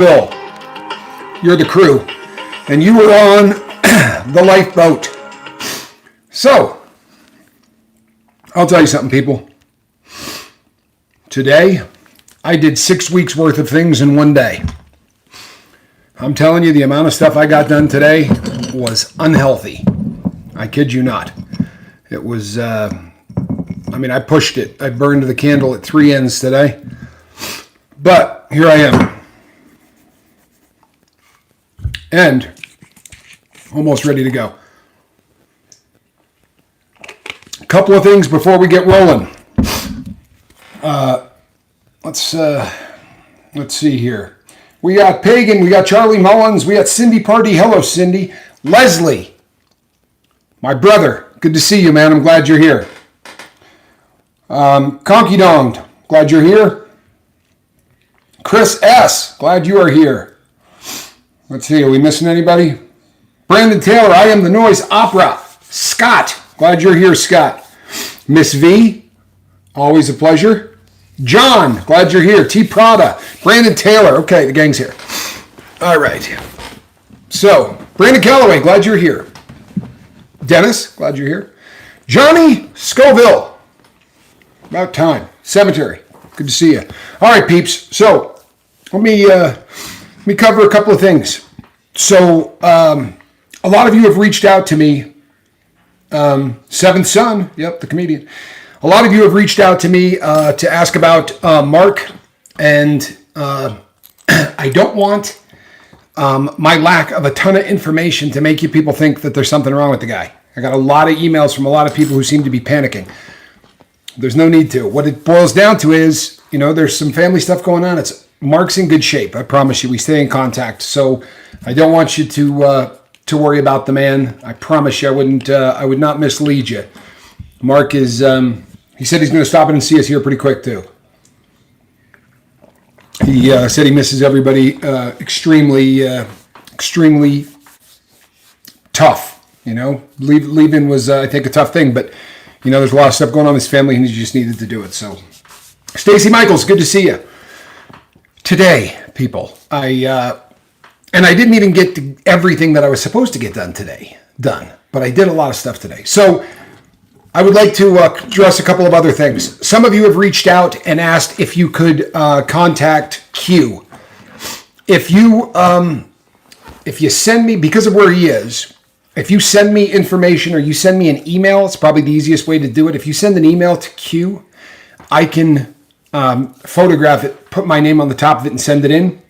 Bill, you're the crew, and you were on the lifeboat. So, I'll tell you something, people. Today, I did 6 weeks worth of things in one day. I'm telling you, the amount of stuff I got done today was unhealthy. I kid you not. It was, I pushed it. I burned the candle at 3 ends today. But here I am. And almost ready to go. A couple of things before we get rolling. Let's see here. We got Pagan, we got Charlie Mullins, we got Cindy Party. Hello, Cindy. Leslie, my brother. Good to see you, man. I'm glad you're here. Conky Donged, glad you're here. Chris S., glad you are here. Let's see, are we missing anybody? Brandon Taylor, I Am the Noise Opera. Scott, glad you're here, Scott. Miss V, always a pleasure. John, glad you're here. T. Prada, Brandon Taylor. Okay, the gang's here. All right. So, Brandon Calloway, glad you're here. Dennis, glad you're here. Johnny Scoville, about time. Cemetery, good to see you. All right, peeps. So, let me cover a couple of things. So, a lot of you have reached out to me. Seventh Son, yep, the comedian. A lot of you have reached out to me to ask about Mark, and I don't want my lack of a ton of information to make you people think that there's something wrong with the guy. I got a lot of emails from a lot of people who seem to be panicking. There's no need to. What it boils down to is, there's some family stuff going on. Mark's in good shape. I promise you. We stay in contact. So I don't want you to worry about the man. I promise you, I would not mislead you. Mark is, he said he's going to stop in and see us here pretty quick too. He said he misses everybody extremely tough. Leaving was, I think, a tough thing, but there's a lot of stuff going on in his family and he just needed to do it. So, Stacy Michaels, good to see you. Today, people, I didn't even get to everything that I was supposed to get done today, but I did a lot of stuff today. So I would like to address a couple of other things. Some of you have reached out and asked if you could contact Q. If you send me, because of where he is, if you send me information or you send me an email, it's probably the easiest way to do it. If you send an email to Q, I can photograph it, put my name on the top of it and send it in.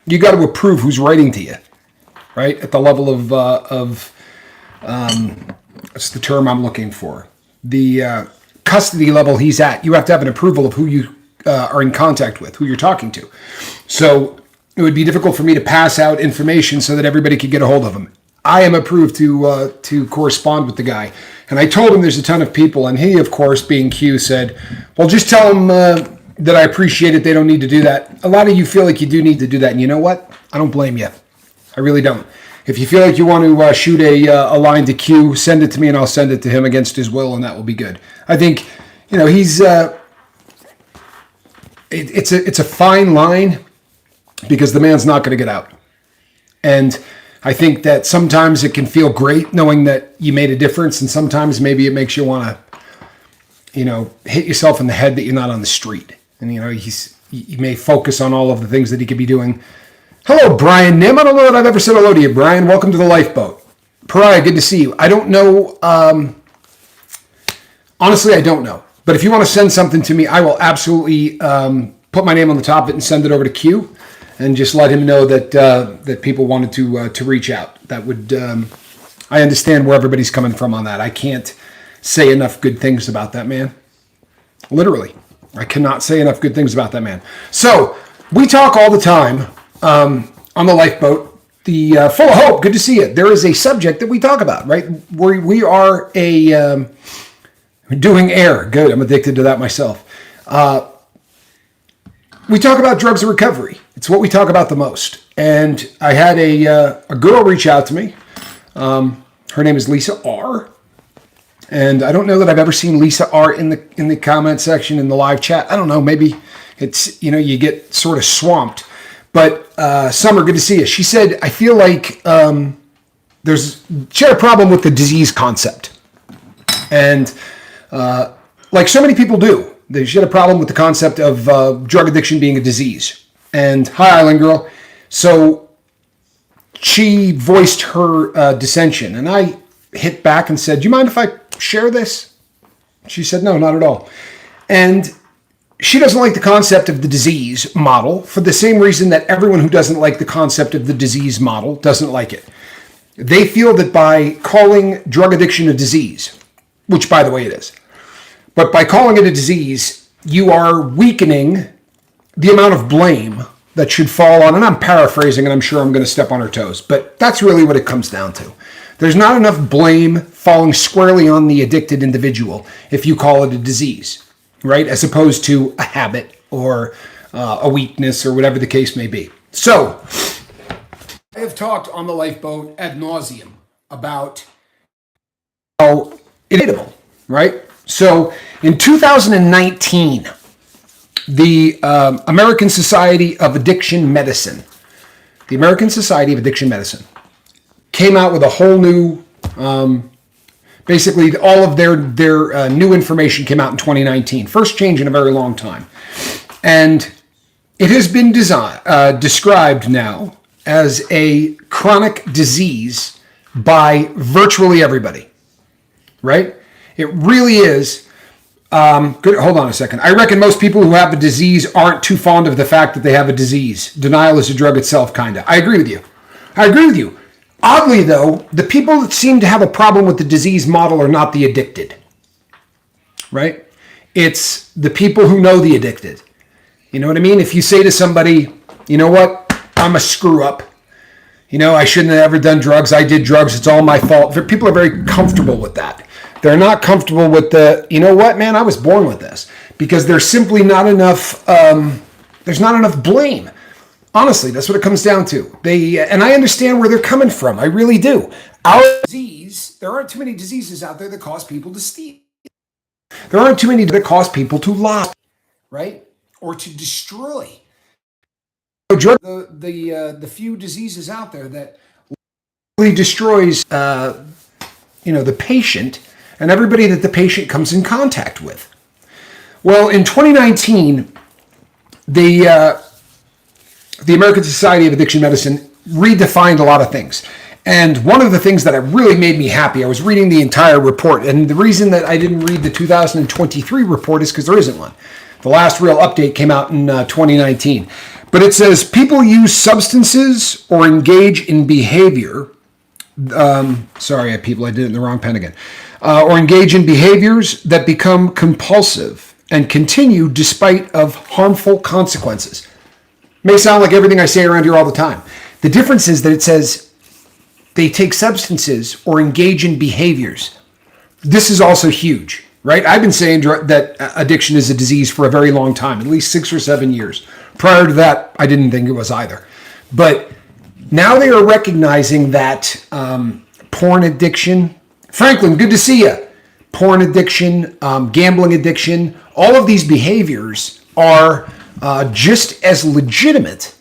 You got to approve who's writing to you, right? At the level of what's the term I'm looking for? The custody level he's at. You have to have an approval of who you are in contact with, who you're talking to. So it would be difficult for me to pass out information so that everybody could get a hold of him. I am approved to correspond with the guy. And I told him there's a ton of people. And he, of course, being Q, said, well, just tell him that I appreciate it. They don't need to do that. A lot of you feel like you do need to do that. And you know what? I don't blame you. I really don't. If you feel like you want to shoot a line to Q, send it to me and I'll send it to him against his will, and that will be good. I think, he's it's a fine line because the man's not going to get out. And I think that sometimes it can feel great knowing that you made a difference, and sometimes maybe it makes you want to, hit yourself in the head that you're not on the street. And, you may focus on all of the things that he could be doing. Hello, Brian Nim. I don't know that I've ever said hello to you, Brian. Welcome to the lifeboat. Pariah, good to see you. I don't know. Honestly, I don't know. But if you want to send something to me, I will absolutely put my name on the top of it and send it over to Q, and just let him know that people wanted to reach out. That would. I understand where everybody's coming from on that. I can't say enough good things about that man. Literally, I cannot say enough good things about that man. So we talk all the time. On the lifeboat, the Full of Hope, good to see you. There is a subject that we talk about, right? We are doing air. Good, I'm addicted to that myself. We talk about drugs and recovery. It's what we talk about the most. And I had a girl reach out to me. Her name is Lisa R. And I don't know that I've ever seen Lisa R in the comment section in the live chat. I don't know, maybe it's, you get sort of swamped. But Summer, good to see you. She said, I feel like she had a problem with the disease concept. And like so many people do, she had a problem with the concept of drug addiction being a disease. And hi, Island Girl. So she voiced her dissension. And I hit back and said, do you mind if I share this? She said, no, not at all. And she doesn't like the concept of the disease model for the same reason that everyone who doesn't like the concept of the disease model doesn't like it. They feel that by calling drug addiction a disease, which by the way it is, but by calling it a disease, you are weakening the amount of blame that should fall on, and I'm paraphrasing and I'm sure I'm going to step on her toes, but that's really what it comes down to. There's not enough blame falling squarely on the addicted individual if you call it a disease, right? As opposed to a habit or a weakness or whatever the case may be. So, I have talked on the lifeboat ad nauseum about how inevitable, right? So, in 2019, the American Society of Addiction Medicine came out with a whole new, basically all of their new information came out in 2019. First change in a very long time. And it has been described now as a chronic disease by virtually everybody, right? It really is. Good. Hold on a second. I reckon most people who have a disease aren't too fond of the fact that they have a disease. Denial is a drug itself, kind of. I agree with you. Oddly, though, the people that seem to have a problem with the disease model are not the addicted, right? It's the people who know the addicted. You know what I mean? If you say to somebody, you know what, I'm a screw up. You know, I shouldn't have ever done drugs. I did drugs. It's all my fault. People are very comfortable with that. They're not comfortable with the, you know what, man, I was born with this. Because there's simply not enough, there's not enough blame. Honestly, that's what it comes down to. And I understand where they're coming from. I really do. Our disease, there aren't too many diseases out there that cause people to steal. There aren't too many that cause people to lie, right? Or to destroy. The few diseases out there that really destroys, the patient and everybody that the patient comes in contact with. Well, in 2019, the American Society of Addiction Medicine redefined a lot of things. And one of the things that really made me happy, I was reading the entire report, and the reason that I didn't read the 2023 report is because there isn't one. The last real update came out in 2019. But it says, people use substances or engage in behavior. Sorry, people, I did it in the wrong pen again. Or engage in behaviors that become compulsive and continue despite of harmful consequences. May sound like everything I say around here all the time. The difference is that it says they take substances or engage in behaviors. This is also huge, right? I've been saying that addiction is a disease for a very long time, at least 6 or 7 years. Prior to that, I didn't think it was either. But now they are recognizing that porn addiction, Franklin, good to see you. Porn addiction, gambling addiction, all of these behaviors are just as legitimate,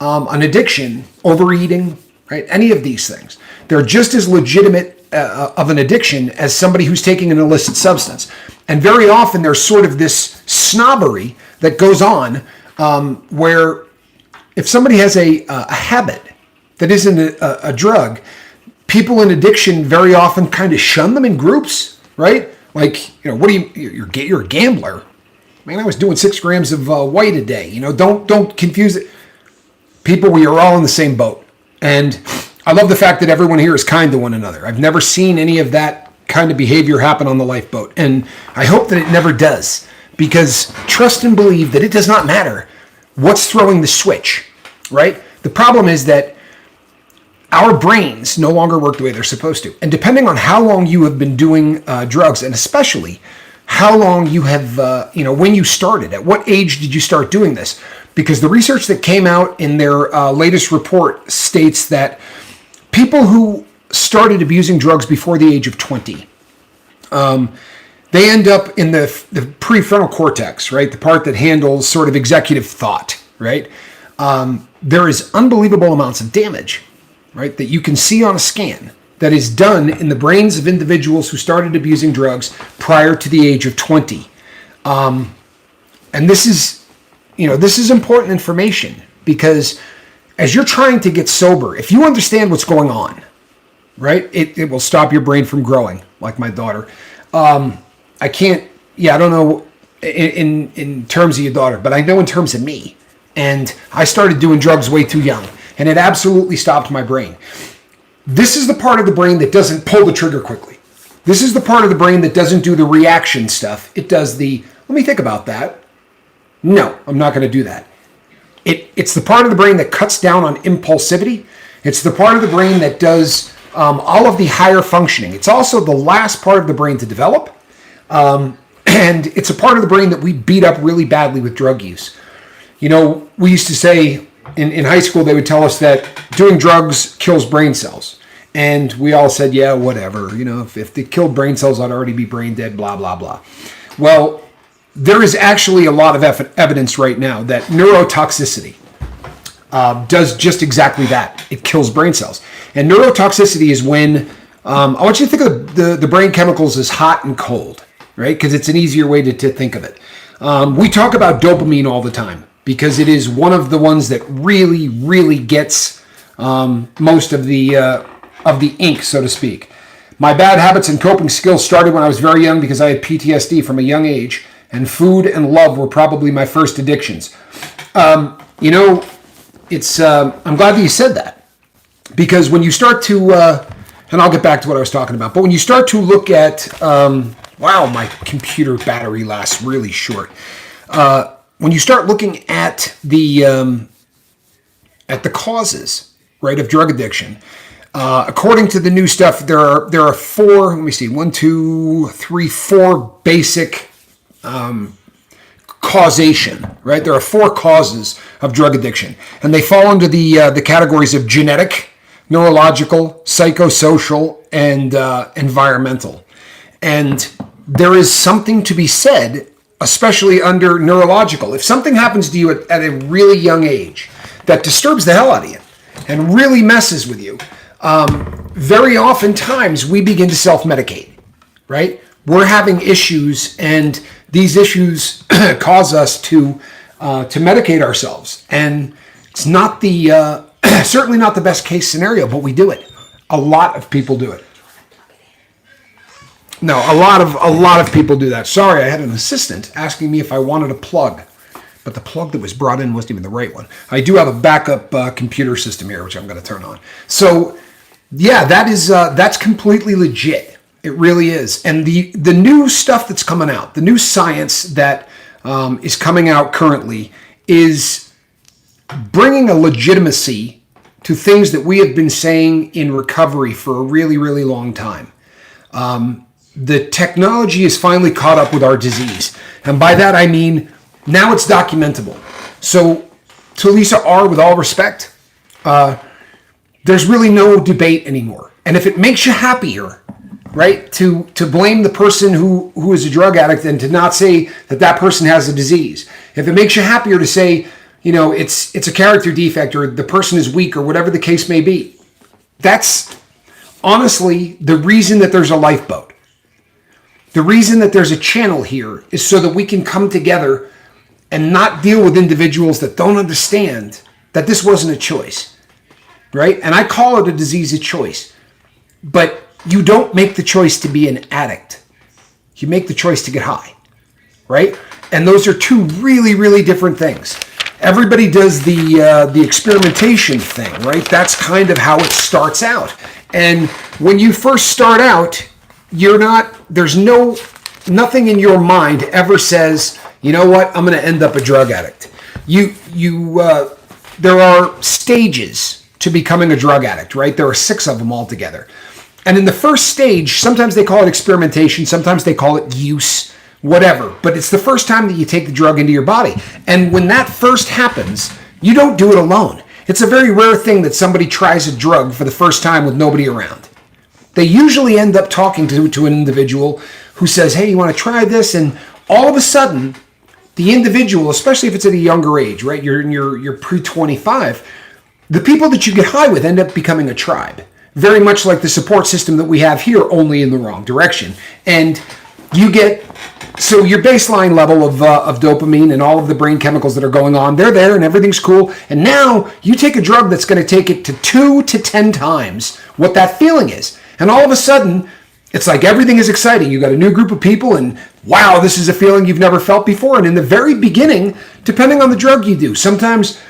an addiction, overeating, right? Any of these things. They're just as legitimate of an addiction as somebody who's taking an illicit substance. And very often there's sort of this snobbery that goes on where if somebody has a habit that isn't a drug, people in addiction very often kind of shun them in groups, right? Like, what do you're a gambler. Man, I was doing 6 grams of white a day. Don't confuse it. People, we are all in the same boat. And I love the fact that everyone here is kind to one another. I've never seen any of that kind of behavior happen on the lifeboat. And I hope that it never does. Because trust and believe that it does not matter what's throwing the switch, right? The problem is that our brains no longer work the way they're supposed to. And depending on how long you have been doing drugs, and especially how long you have, when you started, at what age did you start doing this? Because the research that came out in their latest report states that people who started abusing drugs before the age of 20, they end up in the prefrontal cortex, right? The part that handles sort of executive thought, right? there is unbelievable amounts of damage, right, that you can see on a scan that is done in the brains of individuals who started abusing drugs prior to the age of 20. And this is important information, because as you're trying to get sober, if you understand what's going on, right, it will stop your brain from growing, like my daughter. I don't know in terms of your daughter, but I know in terms of me. And I started doing drugs way too young, and it absolutely stopped my brain. This is the part of the brain that doesn't pull the trigger quickly. This is the part of the brain that doesn't do the reaction stuff. It does let me think about that. No, I'm not going to do that. It's the part of the brain that cuts down on impulsivity. It's the part of the brain that does all of the higher functioning. It's also the last part of the brain to develop. And it's a part of the brain that we beat up really badly with drug use. We used to say in high school, they would tell us that doing drugs kills brain cells. And we all said, yeah, whatever. If they killed brain cells, I'd already be brain dead, blah, blah, blah. Well, there is actually a lot of evidence right now that neurotoxicity does just exactly that. It kills brain cells. And neurotoxicity is when, I want you to think of the brain chemicals as hot and cold, right? Because it's an easier way to think of it. We talk about dopamine all the time because it is one of the ones that really, really gets most of the ink, so to speak. My bad habits and coping skills started when I was very young because I had PTSD from a young age, and food and love were probably my first addictions. I'm glad that you said that, because when you start to, and I'll get back to what I was talking about, but when you start to look at, wow, my computer battery lasts really short. When you start looking at the causes, right, of drug addiction, according to the new stuff, there are four basic causation, right? There are four causes of drug addiction, and they fall under the categories of genetic, neurological, psychosocial, and environmental. And there is something to be said, especially under neurological. If something happens to you at a really young age that disturbs the hell out of you and really messes with you, very oftentimes we begin to self-medicate, right? We're having issues, and these issues cause us to medicate ourselves. And it's not certainly not the best case scenario, but we do it. A lot of people do it. No, a lot of people do that. Sorry, I had an assistant asking me if I wanted a plug, but the plug that was brought in wasn't even the right one. I do have a backup computer system here, which I'm going to turn on. So, yeah, that's completely legit. It really is. And the new stuff that's coming out, the new science that is coming out currently, is bringing a legitimacy to things that we have been saying in recovery for a really, really long time. The technology is finally caught up with our disease. And by that I mean, now it's documentable. So, to Lisa R., with all respect, there's really no debate anymore. And if it makes you happier, right, to blame the person who is a drug addict and to not say that person has a disease. If it makes you happier to say, it's a character defect or the person is weak or whatever the case may be, that's honestly the reason that there's a lifeboat. The reason that there's a channel here is so that we can come together and not deal with individuals that don't understand that this wasn't a choice, right? And I call it a disease of choice. But you don't make the choice to be an addict. You make the choice to get high, right? And those are two really, really different things. Everybody does the experimentation thing, right? That's kind of how it starts out. And when you first start out, there's nothing in your mind ever says, you know what, I'm going to end up a drug addict. There are stages to becoming a drug addict, right? There are 6 of them altogether. And in the first stage, sometimes they call it experimentation, sometimes they call it use, whatever. But it's the first time that you take the drug into your body. And when that first happens, you don't do it alone. It's a very rare thing that somebody tries a drug for the first time with nobody around. They usually end up talking to an individual who says, hey, you want to try this? And all of a sudden, the individual, especially if it's at a younger age, right? You're in your pre-25, the people that you get high with end up becoming a tribe. Very much like the support system that we have here, only in the wrong direction. And you get, so your baseline level of dopamine and all of the brain chemicals that are going on, they're there and everything's cool. And now you take a drug that's going to take it to 2 to 10 times what that feeling is. And all of a sudden, it's like everything is exciting. You got a new group of people and wow, this is a feeling you've never felt before. And in the very beginning, depending on the drug you do, sometimes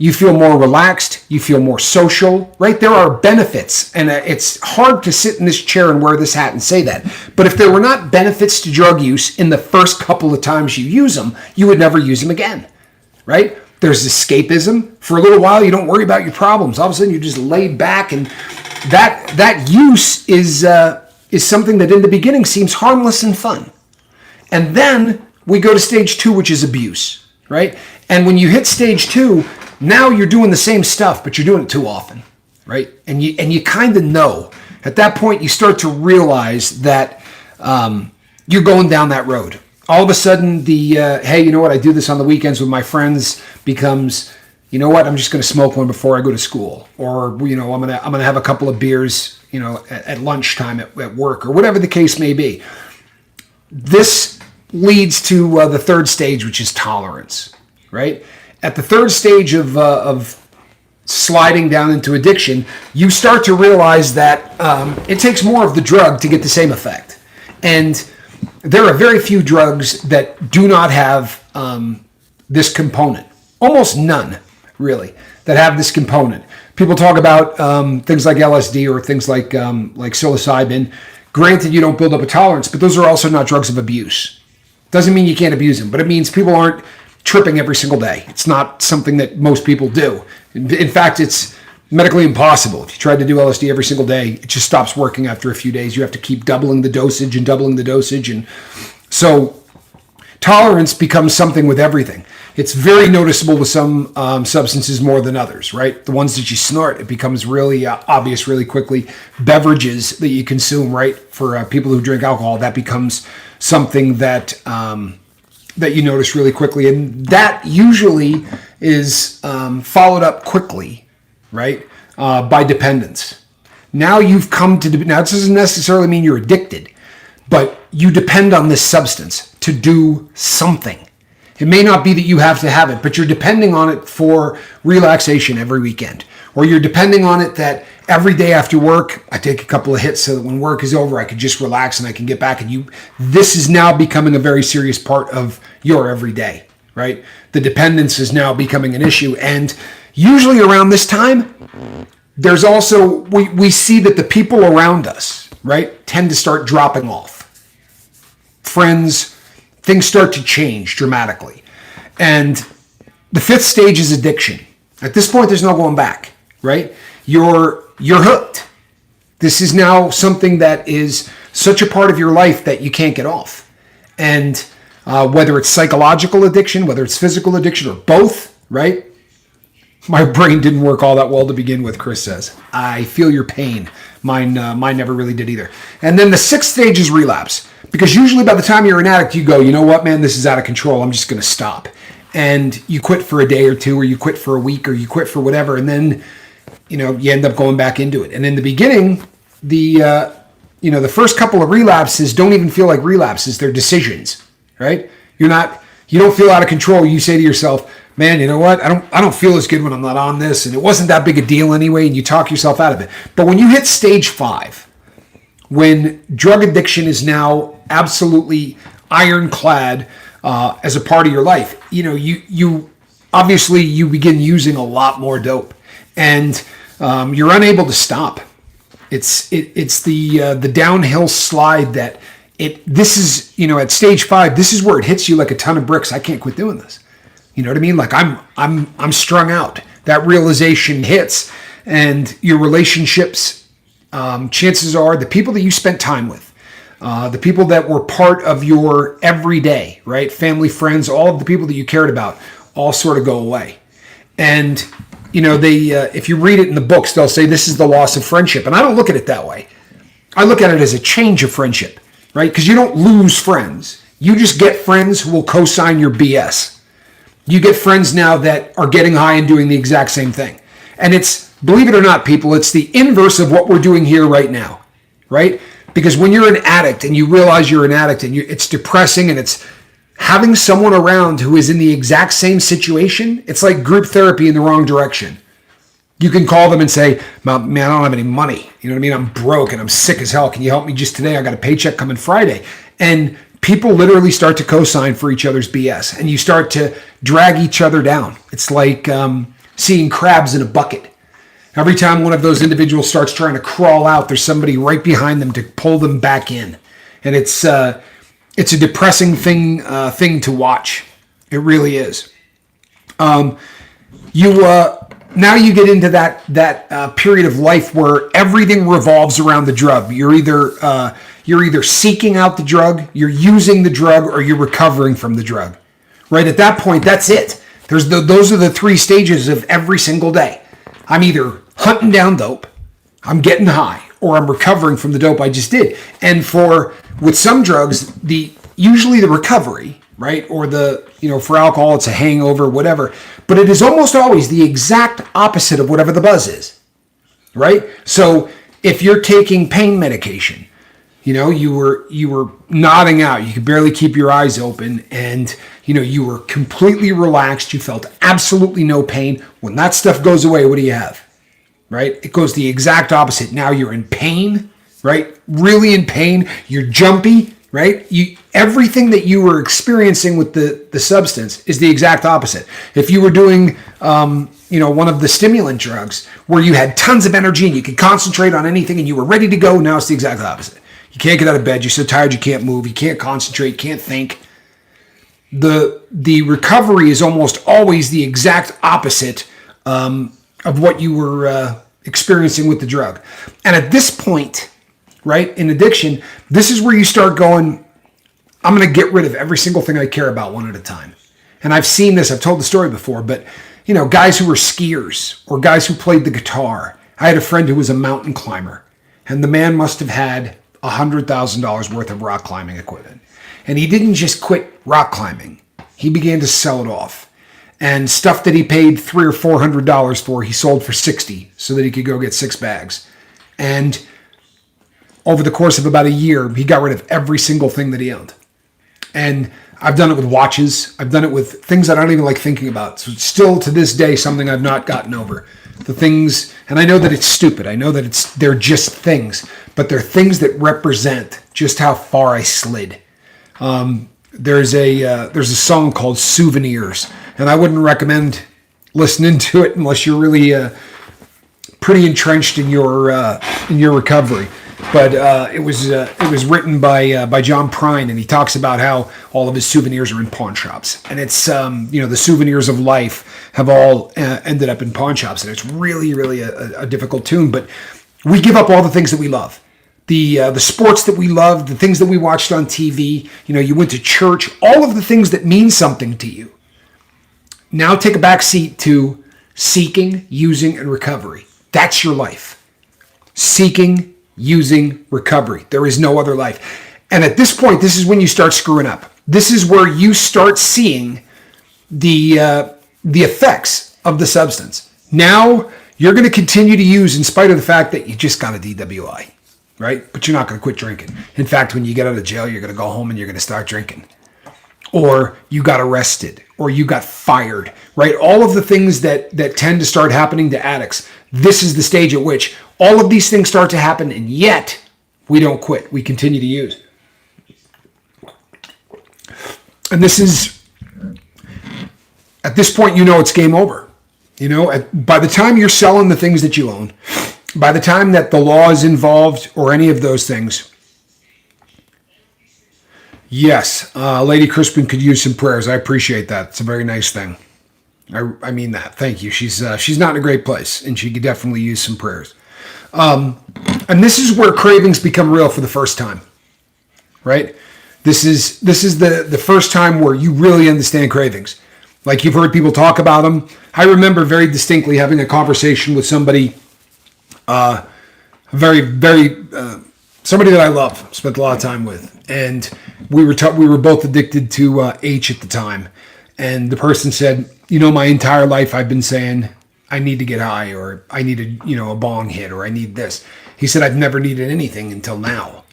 you feel more relaxed, you feel more social, right? There are benefits, and it's hard to sit in this chair and wear this hat and say that. But if there were not benefits to drug use in the first couple of times you use them, you would never use them again, right? There's escapism. For a little while, you don't worry about your problems. All of a sudden, you're just laid back, and that use is something that in the beginning seems harmless and fun. And then we go to stage 2, which is abuse, right? And when you hit stage 2, now you're doing the same stuff, but you're doing it too often, right? And you kind of know. At that point, you start to realize that you're going down that road. All of a sudden, hey, you know what? I do this on the weekends with my friends becomes, you know what? I'm just going to smoke one before I go to school, or I'm gonna have a couple of beers, at lunchtime at work, or whatever the case may be. This leads to the third stage, which is tolerance, right? At the third stage of sliding down into addiction, you start to realize that it takes more of the drug to get the same effect. And there are very few drugs that do not have this component. Almost none, really, that have this component. People talk about things like L.S.D. or things like psilocybin. Granted, you don't build up a tolerance, but those are also not drugs of abuse. Doesn't mean you can't abuse them, but it means people aren't tripping every single day. It's not something that most people do. In fact, it's medically impossible. If you tried to do LSD every single day, it just stops working after a few days. You have to keep doubling the dosage and doubling the dosage. And so tolerance becomes something with everything. It's very noticeable with some substances more than others, right? The ones that you snort, it becomes really obvious really quickly. Beverages that you consume, right? For people who drink alcohol, that becomes something that you notice really quickly. And that usually is followed up quickly, right? By dependence. Now you've come to, now this doesn't necessarily mean you're addicted, but you depend on this substance to do something. It may not be that you have to have it, but you're depending on it for relaxation every weekend. Or you're depending on it that every day after work, I take a couple of hits so that when work is over, I can just relax and I can get back. And this is now becoming a very serious part of your everyday, right? The dependence is now becoming an issue. And usually around this time, there's also, we see that the people around us, right, tend to start dropping off. Friends, things start to change dramatically. And the fifth stage is addiction. At this point, there's no going back, right? You're hooked. This is now something that is such a part of your life that you can't get off. And whether it's psychological addiction, whether it's physical addiction, or both, right? My brain didn't work all that well to begin with, Chris says. I feel your pain. Mine never really did either. And then the sixth stage is relapse. Because usually by the time you're an addict, you go, you know what, man, this is out of control. I'm just going to stop. And you quit for a day or two, or you quit for a week, or you quit for whatever. And then, you end up going back into it. And in the beginning, the first couple of relapses don't even feel like relapses. They're decisions, right? You don't feel out of control. You say to yourself, man, you know what? I don't feel as good when I'm not on this. And it wasn't that big a deal anyway. And you talk yourself out of it. But when you hit stage 5, when drug addiction is now absolutely ironclad as a part of your life, you obviously you begin using a lot more dope, and you're unable to stop. It's the downhill slide that this is, at stage 5, this is where it hits you like a ton of bricks. I can't quit doing this. You know what I mean? Like I'm strung out. That realization hits, and your relationships, chances are the people that you spent time with, the people that were part of your everyday, right? Family, friends, all of the people that you cared about, all sort of go away. And, they, if you read it in the books, they'll say this is the loss of friendship. And I don't look at it that way. I look at it as a change of friendship, right? Because you don't lose friends. You just get friends who will co-sign your BS. You get friends now that are getting high and doing the exact same thing. And it's, believe it or not, people, it's the inverse of what we're doing here right now, right? Because when you're an addict and you realize you're an addict and it's depressing and it's having someone around who is in the exact same situation, it's like group therapy in the wrong direction. You can call them and say, man, I don't have any money. You know what I mean? I'm broke and I'm sick as hell. Can you help me just today? I got a paycheck coming Friday. And people literally start to co-sign for each other's BS. And you start to drag each other down. It's like seeing crabs in a bucket. Every time one of those individuals starts trying to crawl out, there's somebody right behind them to pull them back in. And it's a depressing thing to watch. It really is. Now you get into that period of life where everything revolves around the drug. You're either seeking out the drug, you're using the drug, or you're recovering from the drug. Right at that point, that's it. Those are the three stages of every single day. I'm either hunting down dope, I'm getting high, or I'm recovering from the dope I just did. And with some drugs, usually the recovery, right? Or for alcohol, it's a hangover, whatever. But it is almost always the exact opposite of whatever the buzz is, right? So if you're taking pain medication, you were nodding out, you could barely keep your eyes open, and you were completely relaxed, you felt absolutely no pain. When that stuff goes away, what do you have? Right? It goes the exact opposite. Now you're in pain, right? Really in pain. You're jumpy, right? Everything that you were experiencing with the substance is the exact opposite. If you were doing, one of the stimulant drugs where you had tons of energy and you could concentrate on anything and you were ready to go, now it's the exact opposite. You can't get out of bed. You're so tired you can't move. You can't concentrate. You can't think. The recovery is almost always the exact opposite of what you were experiencing with the drug. And at this point, right, in addiction, this is where you start going, I'm going to get rid of every single thing I care about one at a time. And I've seen this, I've told the story before, but, guys who were skiers or guys who played the guitar. I had a friend who was a mountain climber, and the man must have had $100,000 worth of rock climbing equipment. And he didn't just quit rock climbing. He began to sell it off. And stuff that he paid $300 or $400 for, he sold for $60 so that he could go get 6 bags. And over the course of about a year, he got rid of every single thing that he owned. And I've done it with watches. I've done it with things I don't even like thinking about. So it's still to this day something I've not gotten over. The things, and I know that it's stupid. I know that they're just things, but they're things that represent just how far I slid. There's a song called Souvenirs, and I wouldn't recommend listening to it unless you're really pretty entrenched in your recovery. But it was written by John Prine, and he talks about how all of his souvenirs are in pawn shops, and it's the souvenirs of life have all ended up in pawn shops, and it's really really a difficult tune. But we give up all the things that we love. The sports that we loved, the things that we watched on TV, you went to church, all of the things that mean something to you. Now take a back seat to seeking, using, and recovery. That's your life. Seeking, using, recovery. There is no other life. And at this point, this is when you start screwing up. This is where you start seeing the effects of the substance. Now, you're going to continue to use in spite of the fact that you just got a DWI. Right? But you're not going to quit drinking. In fact, when you get out of jail, you're going to go home and you're going to start drinking. Or you got arrested, or you got fired, right? All of the things that tend to start happening to addicts. This is the stage at which all of these things start to happen, and yet we don't quit. We continue to use. And this is, at this point, it's game over. By the time you're selling the things that you own, by the time that the law is involved or any of those things, yes, Lady Crispin could use some prayers. I appreciate that. It's a very nice thing. I mean that. Thank you. She's not in a great place, and she could definitely use some prayers. And this is where cravings become real for the first time, right? This is the first time where you really understand cravings. Like you've heard people talk about them. I remember very distinctly having a conversation with somebody, a very, very somebody that I love, spent a lot of time with, and we were both addicted to H at the time. And the person said, my entire life I've been saying I need to get high, or I need a bong hit, or I need this. He said, I've never needed anything until now,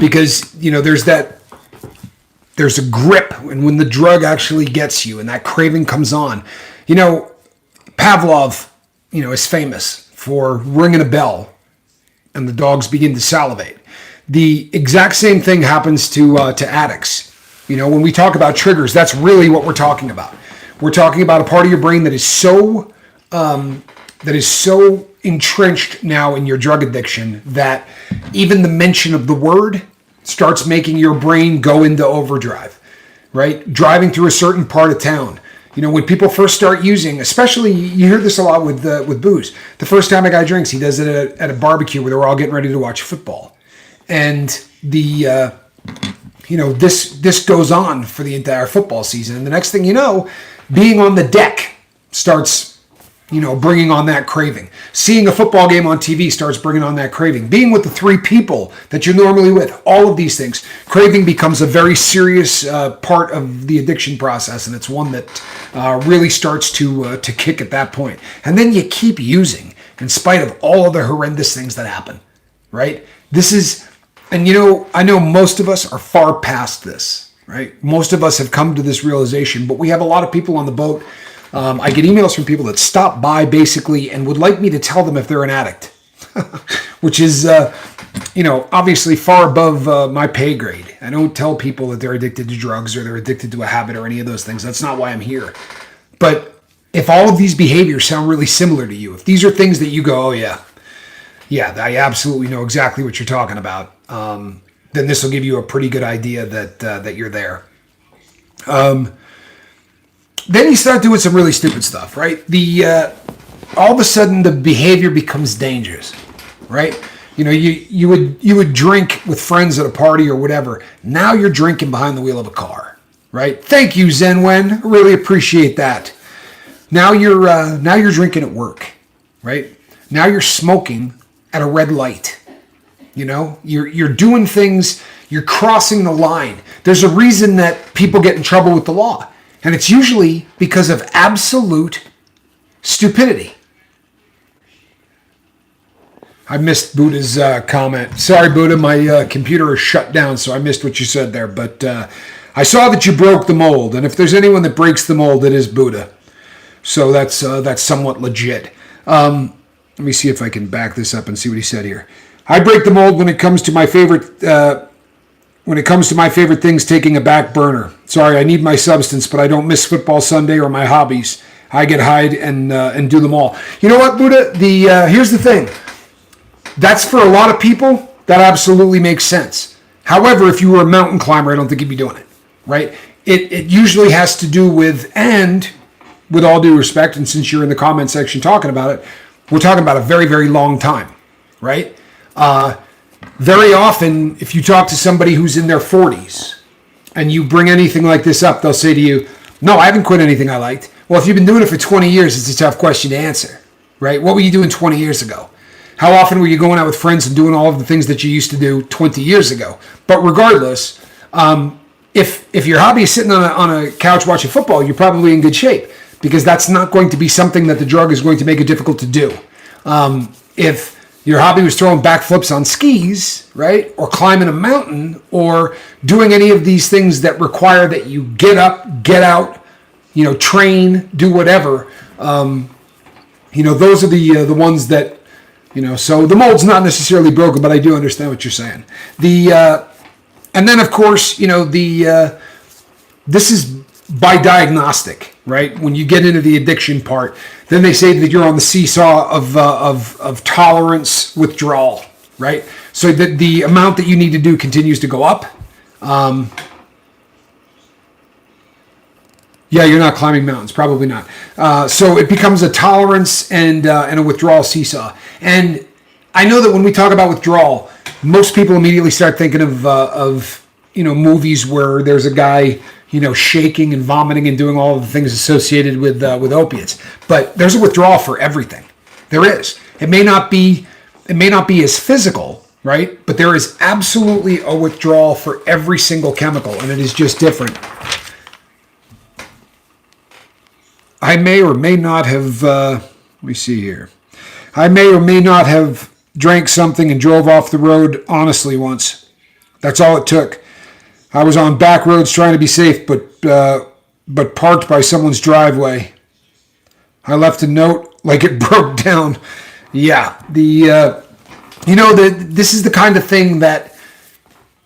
because there's a grip, and when the drug actually gets you and that craving comes on, Pavlov, is famous for ringing a bell and the dogs begin to salivate. The exact same thing happens to addicts. When we talk about triggers, that's really what we're talking about. We're talking about a part of your brain that is so entrenched now in your drug addiction that even the mention of the word starts making your brain go into overdrive, right? Driving through a certain part of town. When people first start using, especially, you hear this a lot with booze. The first time a guy drinks, he does it at a barbecue where they're all getting ready to watch football. And this goes on for the entire football season. And the next thing you know, being on the deck starts bringing on that craving. Seeing a football game on TV starts bringing on that craving. Being with the three people that you're normally with, all of these things, craving becomes a very serious part of the addiction process, and it's one that really starts to kick at that point. And then you keep using in spite of all of the horrendous things that happen, right? I know most of us are far past this, right? Most of us have come to this realization, but we have a lot of people on the boat. I get emails from people that stop by basically and would like me to tell them if they're an addict, which is, obviously far above my pay grade. I don't tell people that they're addicted to drugs or they're addicted to a habit or any of those things. That's not why I'm here. But if all of these behaviors sound really similar to you, if these are things that you go, oh yeah, I absolutely know exactly what you're talking about, then this will give you a pretty good idea that you're there. Then you start doing some really stupid stuff, right? All of a sudden the behavior becomes dangerous, right? You would drink with friends at a party or whatever. Now you're drinking behind the wheel of a car, right? Thank you, Zen Wen. Really appreciate that. Now you're drinking at work, right? Now you're smoking at a red light. You're doing things. You're crossing the line. There's a reason that people get in trouble with the law. And it's usually because of absolute stupidity. I missed Buddha's comment. Sorry, Buddha, my computer is shut down, so I missed what you said there. But I saw that you broke the mold, and if there's anyone that breaks the mold, it is Buddha. So that's somewhat legit. Let me see if I can back this up and see what he said here. I break the mold when it comes to my favorite things taking a back burner. Sorry, I need my substance, but I don't miss football Sunday or my hobbies. I get high and do them all. You know what, Buddha? Here's the thing. That's for a lot of people, that absolutely makes sense. However, if you were a mountain climber, I don't think you'd be doing it, right? It usually has to do with, and with all due respect, and since you're in the comment section talking about it, we're talking about a very, very long time, right? Very often, if you talk to somebody who's in their 40s and you bring anything like this up, they'll say to you, no, I haven't quit anything I liked. Well, if you've been doing it for 20 years, it's a tough question to answer, right? What were you doing 20 years ago? How often were you going out with friends and doing all of the things that you used to do 20 years ago? But regardless, if your hobby is sitting on a couch watching football, you're probably in good shape, because that's not going to be something that the drug is going to make it difficult to do. If your hobby was throwing backflips on skis, right? Or climbing a mountain, or doing any of these things that require that you get up, get out, train, do whatever. Those are the ones that, so the mold's not necessarily broken, but I do understand what you're saying. And then of course, this is by diagnostic, right? When you get into the addiction part, then they say that you're on the seesaw of tolerance withdrawal, right? So that the amount that you need to do continues to go up. Yeah, you're not climbing mountains, probably not. So it becomes a tolerance and a withdrawal seesaw. And I know that when we talk about withdrawal, most people immediately start thinking of movies where there's a guy shaking and vomiting and doing all of the things associated with opiates. But there's a withdrawal for everything. There is. It may not be as physical, right? But there is absolutely a withdrawal for every single chemical, and it is just different. I may or may not have, let me see here. I may or may not have drank something and drove off the road honestly once. That's all it took. I was on back roads trying to be safe, but parked by someone's driveway. I left a note like it broke down. Yeah, this is the kind of thing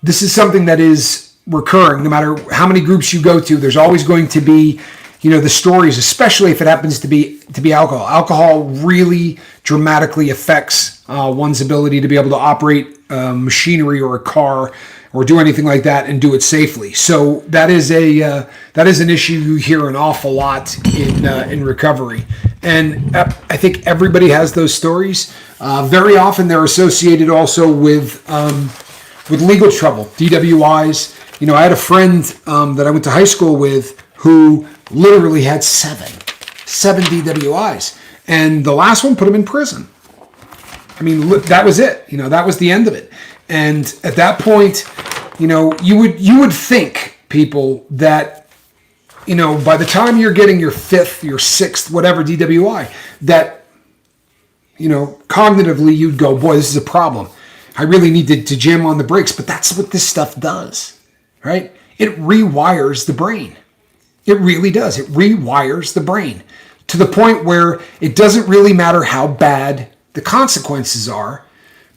this is something that is recurring. No matter how many groups you go to, there's always going to be, the stories, especially if it happens to be alcohol. Alcohol really dramatically affects one's ability to be able to operate machinery or a car or do anything like that and do it safely. So that is an issue you hear an awful lot in recovery. And I think everybody has those stories. Very often they're associated also with legal trouble, DWIs. I had a friend that I went to high school with who literally had seven DWIs. And the last one put him in prison. I mean, that was it. That was the end of it. And at that point, you would think, people, that, by the time you're getting your fifth, your sixth, whatever DWI, that, cognitively you'd go, boy, this is a problem. I really need to jam on the brakes. But that's what this stuff does, right? It rewires the brain. It really does. It rewires the brain to the point where it doesn't really matter how bad the consequences are,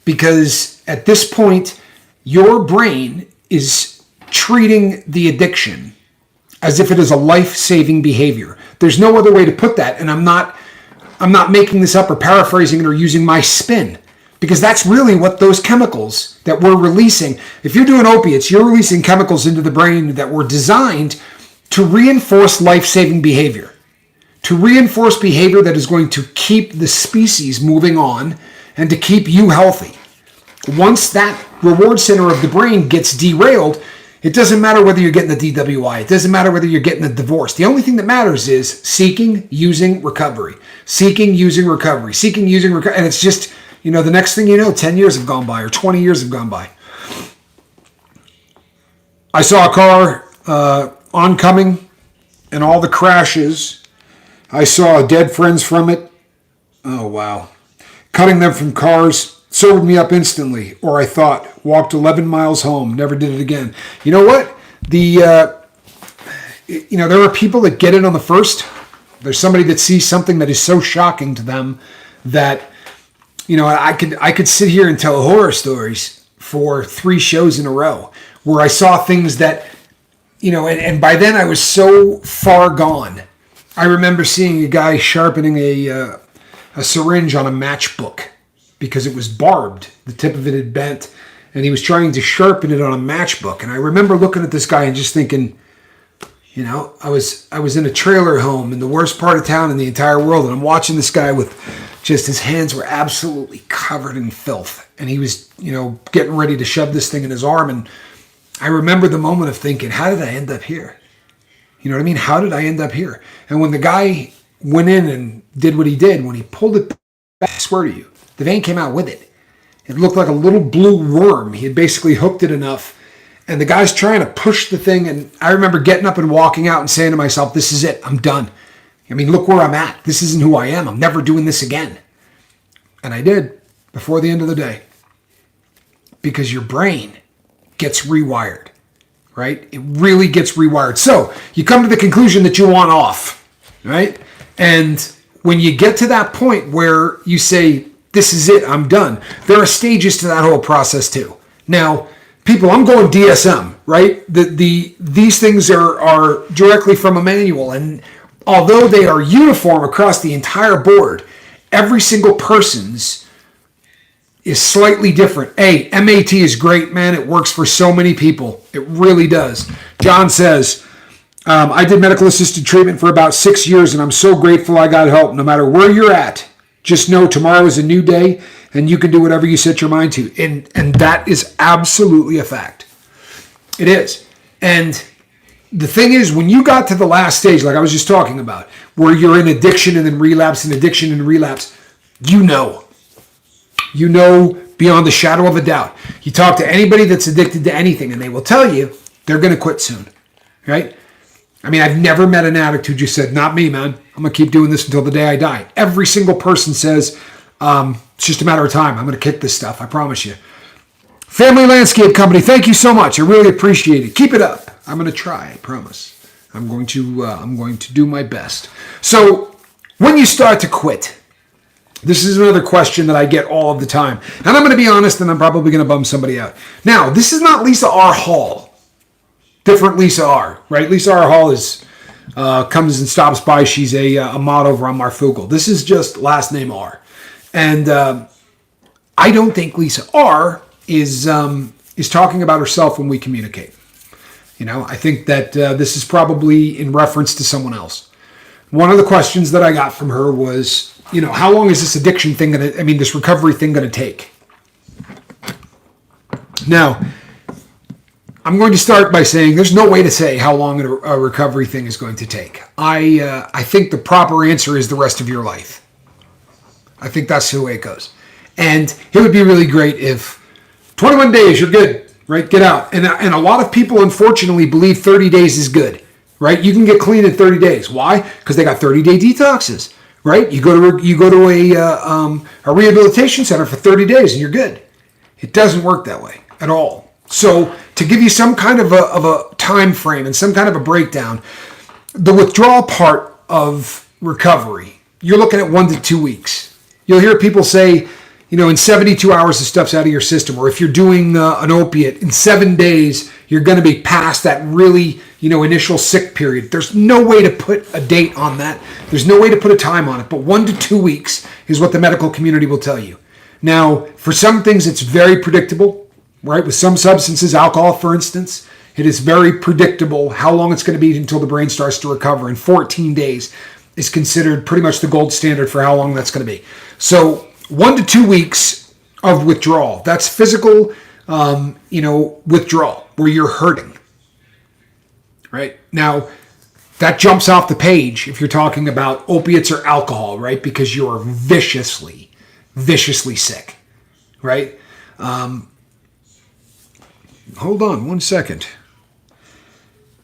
because at this point, your brain is treating the addiction as if it is a life-saving behavior. There's no other way to put that, and I'm not making this up or paraphrasing it or using my spin, because that's really what those chemicals that we're releasing. If you're doing opiates, you're releasing chemicals into the brain that were designed to reinforce life-saving behavior, to reinforce behavior that is going to keep the species moving on and to keep you healthy. Once that reward center of the brain gets derailed, it doesn't matter whether you're getting a DWI. It doesn't matter whether you're getting a divorce. The only thing that matters is seeking, using, recovery. Seeking, using, recovery. Seeking, using, recovery. And it's just, the next thing you know, 10 years have gone by or 20 years have gone by. I saw a car oncoming and all the crashes. I saw dead friends from it. Oh, wow. Cutting them from cars sobered me up instantly, or I thought. Walked 11 miles home, never did it again. You know what? There are people that get it on the first. There's somebody that sees something that is so shocking to them that, I could sit here and tell horror stories for 3 shows in a row where I saw things that, and by then I was so far gone. I remember seeing a guy sharpening a syringe on a matchbook because it was barbed. The tip of it had bent, and he was trying to sharpen it on a matchbook. And I remember looking at this guy and just thinking, I was in a trailer home in the worst part of town in the entire world, and I'm watching this guy with just his hands were absolutely covered in filth, and he was, getting ready to shove this thing in his arm. And I remember the moment of thinking, how did I end up here? You know what I mean? How did I end up here? And when the guy went in and did what he did, when he pulled it back, I swear to you, the vein came out with it. It looked like a little blue worm. He had basically hooked it enough. And the guy's trying to push the thing. And I remember getting up and walking out and saying to myself, this is it. I'm done. I mean, look where I'm at. This isn't who I am. I'm never doing this again. And I did before the end of the day. Because your brain gets rewired, right? It really gets rewired. So you come to the conclusion that you want off, right? And when you get to that point where you say, this is it, I'm done, there are stages to that whole process too. Now, people, I'm going DSM, right? These things are directly from a manual. And although they are uniform across the entire board, every single person's is slightly different. MAT is great, man. It works for so many people. It really does. John says, I did medical assisted treatment for about 6 years, and I'm so grateful I got help. No matter where you're at, just know tomorrow is a new day, and you can do whatever you set your mind to. And that is absolutely a fact. It is. And the thing is, when you got to the last stage, like I was just talking about, where you're in addiction and then relapse and addiction and relapse, you know beyond the shadow of a doubt. You talk to anybody that's addicted to anything, and they will tell you they're going to quit soon, right? I mean, I've never met an addict who just said, not me, man. I'm going to keep doing this until the day I die. Every single person says, it's just a matter of time. I'm going to kick this stuff. I promise you. Family Landscape Company, thank you so much. I really appreciate it. Keep it up. I'm going to try. I promise. I'm going to do my best. So when you start to quit, this is another question that I get all of the time. And I'm going to be honest, and I'm probably going to bum somebody out. Now, this is not Lisa R. Hall. Different Lisa R., right? Lisa R. Hall comes and stops by. She's a mod over on Marfugal. This is just last name R. And I don't think Lisa R. is talking about herself when we communicate. You know, I think that this is probably in reference to someone else. One of the questions that I got from her was, you know, how long is this addiction thing this recovery thing going to take? Now, I'm going to start by saying there's no way to say how long a recovery thing is going to take. I think the proper answer is the rest of your life. I think that's the way it goes. And it would be really great if 21 days, you're good, right? Get out. And a lot of people, unfortunately, believe 30 days is good, right? You can get clean in 30 days. Why? Because they got 30-day detoxes, right? You go to a rehabilitation center for 30 days and you're good. It doesn't work that way at all. So to give you some kind of a time frame and some kind of a breakdown, the withdrawal part of recovery, you're looking at 1 to 2 weeks. You'll hear people say, you know, in 72 hours, the stuff's out of your system. Or if you're doing an opiate, in 7 days, you're going to be past that really, you know, initial sick period. There's no way to put a date on that. There's no way to put a time on it. But 1 to 2 weeks is what the medical community will tell you. Now, for some things, it's very predictable. Right, with some substances, alcohol, for instance, it is very predictable how long it's going to be until the brain starts to recover. And 14 days is considered pretty much the gold standard for how long that's going to be. So 1 to 2 weeks of withdrawal. That's physical, withdrawal where you're hurting. Right now, that jumps off the page if you're talking about opiates or alcohol, right? Because you're viciously sick, right? Hold on 1 second.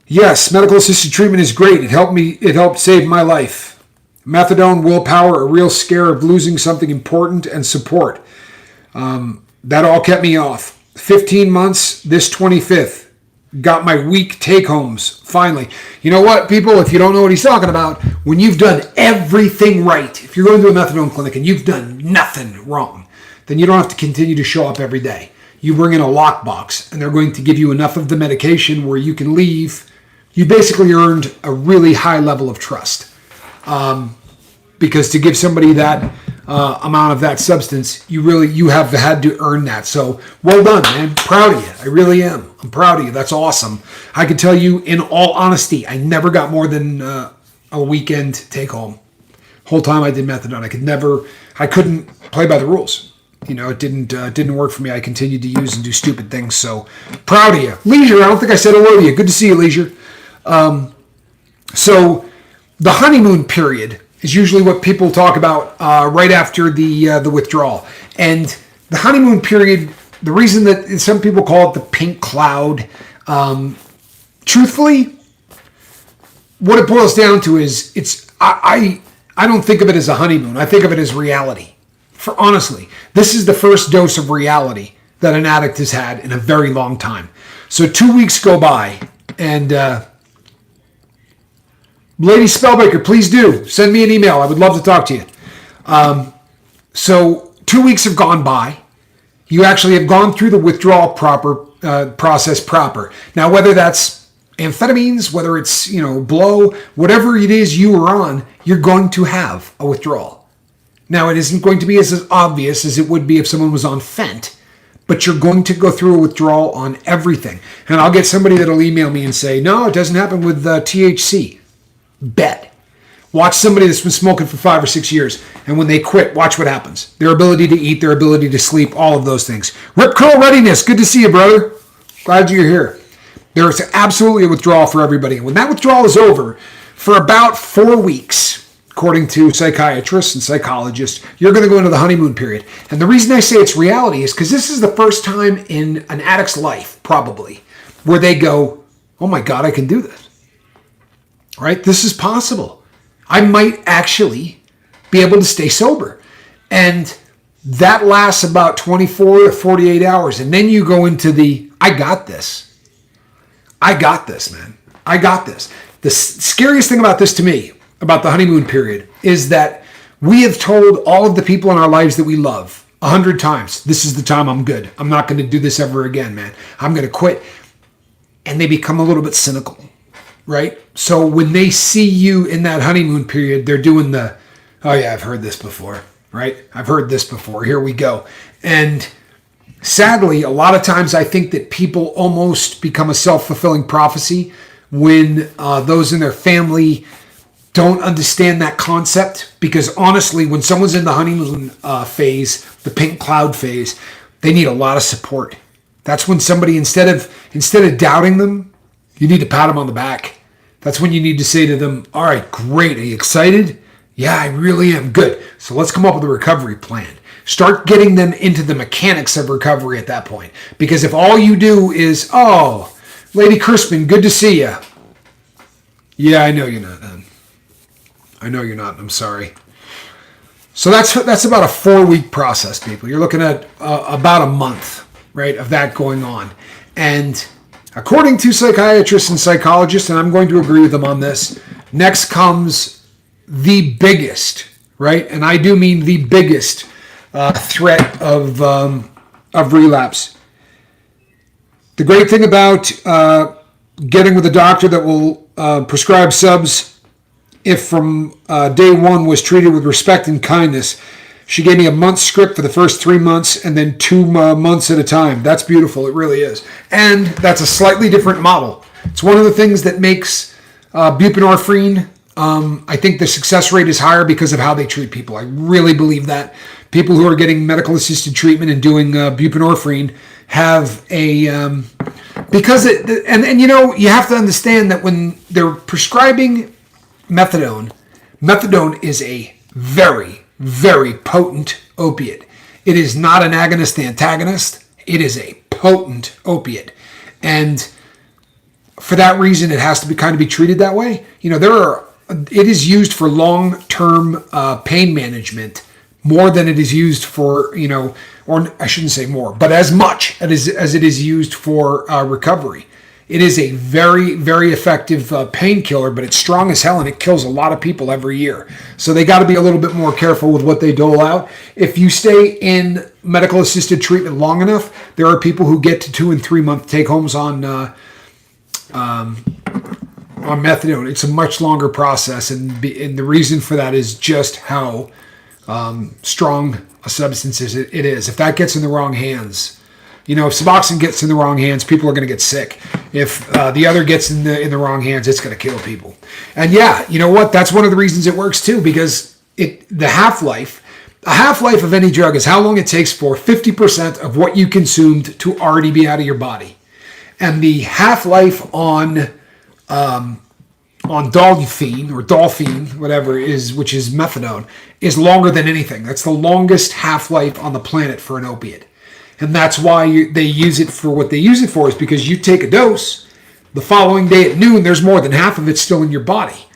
Yes, medical assisted treatment is great. It helped save my life. Methadone, willpower, a real scare of losing something important, and support. That all kept me off. 15 months, this 25th. Got my week take-homes, finally. You know what, people, if you don't know what he's talking about, when you've done everything right, if you're going to a methadone clinic and you've done nothing wrong, then you don't have to continue to show up every day. You bring in a lockbox, and they're going to give you enough of the medication where you can leave. You basically earned a really high level of trust. Because to give somebody that amount of that substance, you have had to earn that. So well done, man. Proud of you. I really am. I'm proud of you. That's awesome. I can tell you in all honesty, I never got more than a weekend take home. Whole time I did methadone. I couldn't play by the rules. You know, it didn't work for me. I continued to use and do stupid things. So proud of you. Leisure, I don't think I said hello to you. Good to see you, Leisure. So the honeymoon period is usually what people talk about right after the withdrawal. And the honeymoon period, the reason that some people call it the pink cloud, truthfully, what it boils down to is I don't think of it as a honeymoon. I think of it as reality. Honestly, this is the first dose of reality that an addict has had in a very long time. So 2 weeks go by, and Lady Spellbreaker, please do send me an email. I would love to talk to you. So 2 weeks have gone by. You actually have gone through the withdrawal process proper. Now, whether that's amphetamines, whether it's blow, whatever it is you are on, you're going to have a withdrawal. Now, it isn't going to be as obvious as it would be if someone was on Fent, but you're going to go through a withdrawal on everything. And I'll get somebody that'll email me and say, no, it doesn't happen with THC. Bet. Watch somebody that's been smoking for 5 or 6 years, and when they quit, watch what happens. Their ability to eat, their ability to sleep, all of those things. Rip Curl Readiness, good to see you, brother. Glad you're here. There's absolutely a withdrawal for everybody. And when that withdrawal is over, for about 4 weeks, according to psychiatrists and psychologists, you're going to go into the honeymoon period. And the reason I say it's reality is because this is the first time in an addict's life, probably, where they go, oh my God, I can do this. Right? This is possible. I might actually be able to stay sober. And that lasts about 24 to 48 hours. And then you go into the, I got this. I got this, man. I got this. The scariest thing about this to me, about the honeymoon period, is that we have told all of the people in our lives that we love 100 times, this is the time I'm good. I'm not going to do this ever again, man. I'm going to quit. And they become a little bit cynical, right? So when they see you in that honeymoon period, they're doing the, oh yeah, I've heard this before, right? I've heard this before. Here we go. And sadly, a lot of times I think that people almost become a self-fulfilling prophecy when those in their family don't understand that concept. Because honestly, when someone's in the honeymoon phase, the pink cloud phase, they need a lot of support. That's when somebody, instead of doubting them, you need to pat them on the back. That's when you need to say to them, all right, great. Are you excited? Yeah, I really am. Good. So let's come up with a recovery plan. Start getting them into the mechanics of recovery at that point. Because if all you do is, oh, Lady Crispin, good to see you. Yeah, I know you're not. I know you're not. I'm sorry. So that's about a 4-week process, people. You're looking at about a month, right, of that going on. And according to psychiatrists and psychologists, and I'm going to agree with them on this, next comes the biggest, right? And I do mean the biggest threat of relapse. The great thing about getting with a doctor that will prescribe subs, if from day one was treated with respect and kindness. She gave me a month's script for the first 3 months and then 2 months at a time. That's beautiful. It really is. And that's a slightly different model. It's one of the things that makes buprenorphine, I think the success rate is higher because of how they treat people. I really believe that. People who are getting medical assisted treatment and doing buprenorphine have a, because it, and you know, you have to understand that when they're prescribing methadone is a very, very potent opiate. It is not an agonist-antagonist. It is a potent opiate. And for that reason, it has to be kind of be treated that way. You know, it is used for long-term pain management more than it is used for, you know, or I shouldn't say more, but as much as it is used for recovery. It is a very, very effective painkiller, but it's strong as hell and it kills a lot of people every year. So they got to be a little bit more careful with what they dole out. If you stay in medical assisted treatment long enough, there are people who get to 2 and 3 month take homes on methadone. It's a much longer process, and the reason for that is just how strong a substance it is. If that gets in the wrong hands, you know, if Suboxone gets in the wrong hands, people are going to get sick. If the other gets in the wrong hands, it's going to kill people. And yeah, you know what? That's one of the reasons it works too, because the half-life of any drug is how long it takes for 50% of what you consumed to already be out of your body. And the half-life on Dolphine, whatever which is methadone, is longer than anything. That's the longest half-life on the planet for an opiate. And that's why they use it for what they use it for, is because you take a dose, the following day at noon, there's more than half of it still in your body.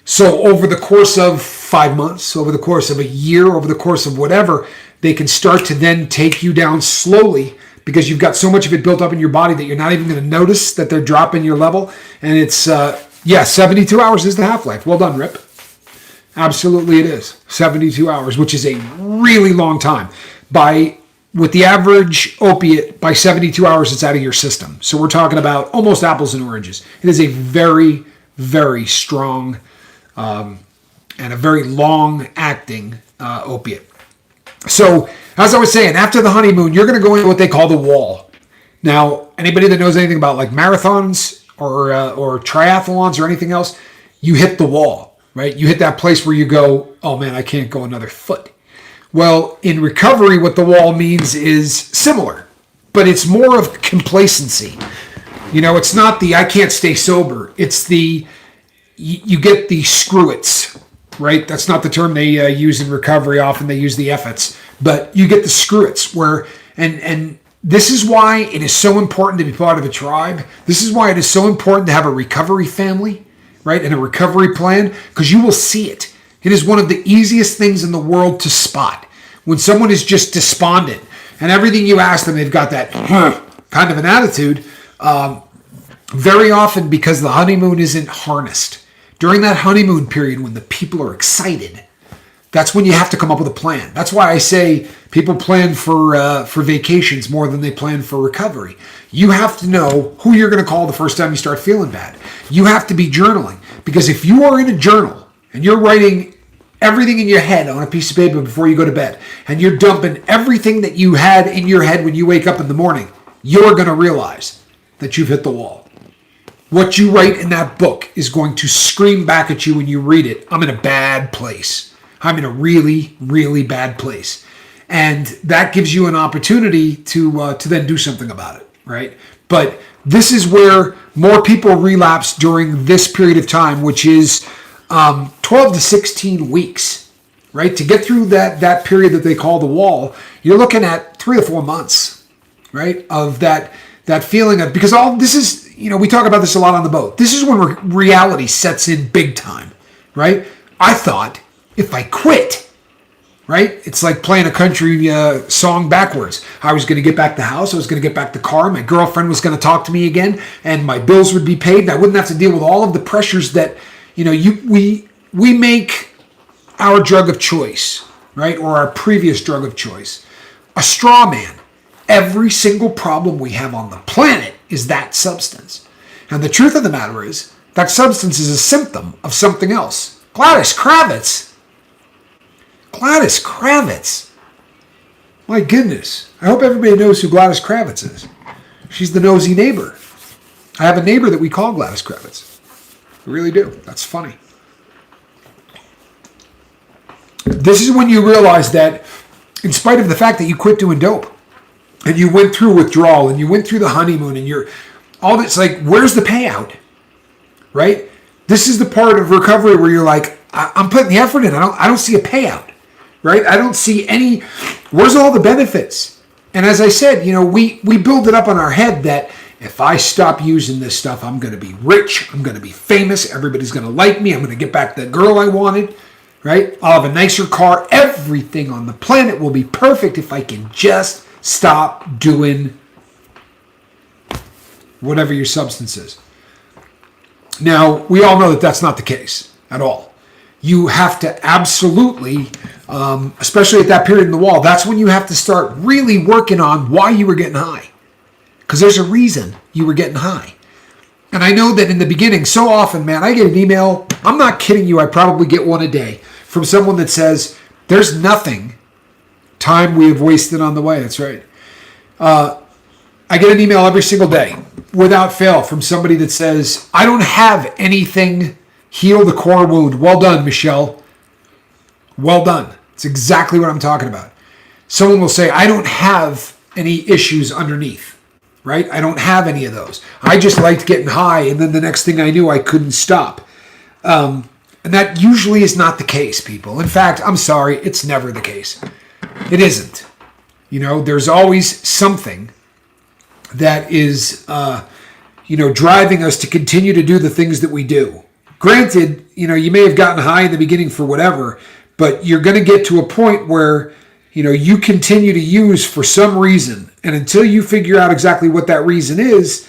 So over the course of 5 months, over the course of a year, over the course of whatever, they can start to then take you down slowly because you've got so much of it built up in your body that you're not even going to notice that they're dropping your level. And it's, 72 hours is the half-life. Well done, Rip. Absolutely it is. 72 hours, which is a really long time. With the average opiate, by 72 hours, it's out of your system. So we're talking about almost apples and oranges. It is a very, very strong and a very long-acting opiate. So, as I was saying, after the honeymoon, you're going to go into what they call the wall. Now, anybody that knows anything about like marathons or triathlons or anything else, you hit the wall, right? You hit that place where you go, oh man, I can't go another foot. Well, in recovery, what the wall means is similar, but it's more of complacency. You know, it's not the I can't stay sober. It's the you get the screw it's. right? That's not the term they use in recovery. Often they use the efforts, but you get the screw-its where, and this is why it is so important to be part of a tribe. This is why it is so important to have a recovery family, right? And a recovery plan, because you will see it. It is one of the easiest things in the world to spot. When someone is just despondent and everything you ask them, they've got that kind of an attitude, very often because the honeymoon isn't harnessed. During that honeymoon period when the people are excited, that's when you have to come up with a plan. That's why I say people plan for vacations more than they plan for recovery. You have to know who you're going to call the first time you start feeling bad. You have to be journaling, because if you are in a journal and you're writing everything in your head on a piece of paper before you go to bed, and you're dumping everything that you had in your head when you wake up in the morning, you're going to realize that you've hit the wall. What you write in that book is going to scream back at you when you read it. I'm in a bad place. I'm in a really, really bad place. And that gives you an opportunity to then do something about it, right? But this is where more people relapse during this period of time, which is 12 to 16 weeks, right? To get through that period that they call the wall, you're looking at 3 to 4 months, right? Of that feeling of, because all this is, we talk about this a lot on the boat. This is when reality sets in big time, right? I thought if I quit, right? It's like playing a country song backwards. I was going to get back the house. I was going to get back the car. My girlfriend was going to talk to me again, and my bills would be paid. And I wouldn't have to deal with all of the pressures that, we make our drug of choice, right? Or our previous drug of choice a straw man. Every single problem we have on the planet is that substance. And the truth of the matter is, that substance is a symptom of something else. Gladys Kravitz. My goodness. I hope everybody knows who Gladys Kravitz is. She's the nosy neighbor. I have a neighbor that we call Gladys Kravitz. I really do. That's funny. This is when you realize that in spite of the fact that you quit doing dope and you went through withdrawal and you went through the honeymoon and you're all this, like, where's the payout? Right? This is the part of recovery where you're like, I'm putting the effort in. I don't see a payout. Right? I don't see any, where's all the benefits? And as I said, we build it up on our head that if I stop using this stuff, I'm going to be rich. I'm going to be famous. Everybody's going to like me. I'm going to get back the girl I wanted. Right? I'll have a nicer car. Everything on the planet will be perfect if I can just stop doing whatever your substance is. Now, we all know that that's not the case at all. You have to absolutely, especially at that period in the wall, that's when you have to start really working on why you were getting high. Because there's a reason you were getting high. And I know that in the beginning, so often, man, I get an email, I'm not kidding you, I probably get one a day, from someone that says, there's nothing time we have wasted on the way. That's right. I get an email every single day, without fail, from somebody that says, I don't have anything heal the core wound. Well done, Michelle. Well done. It's exactly what I'm talking about. Someone will say, I don't have any issues underneath, right? I don't have any of those. I just liked getting high, and then the next thing I knew, I couldn't stop. And that usually is not the case, people. In fact, I'm sorry, it's never the case. It isn't. There's always something that is, driving us to continue to do the things that we do. Granted, you may have gotten high in the beginning for whatever, but you're going to get to a point where, you continue to use for some reason. And until you figure out exactly what that reason is,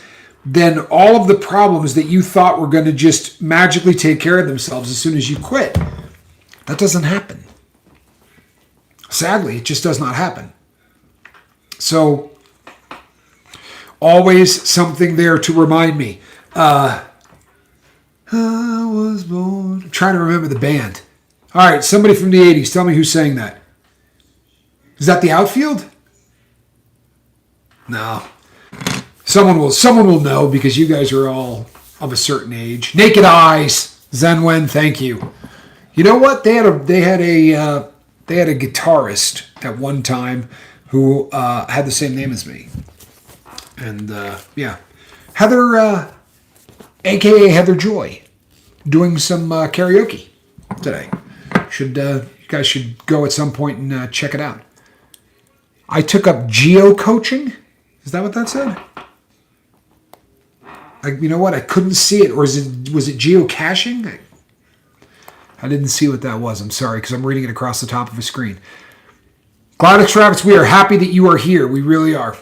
then all of the problems that you thought were going to just magically take care of themselves as soon as you quit, that doesn't happen. Sadly, it just does not happen. So, always something there to remind me. I was born. I'm trying to remember the band. All right, somebody from the 80s, tell me who sang that. Is that the Outfield? No. Someone will know because you guys are all of a certain age. Naked Eyes, Zen Wen, thank you. You know what? They had a guitarist at one time who had the same name as me. And Heather, a.k.a. Heather Joy, doing some karaoke today. You guys should go at some point and check it out. I took up geo coaching. Is that what that said? You know what? I couldn't see it. Or was it geocaching? I didn't see what that was. I'm sorry, because I'm reading it across the top of a screen. Gladys Rabbits, we are happy that you are here. We really are.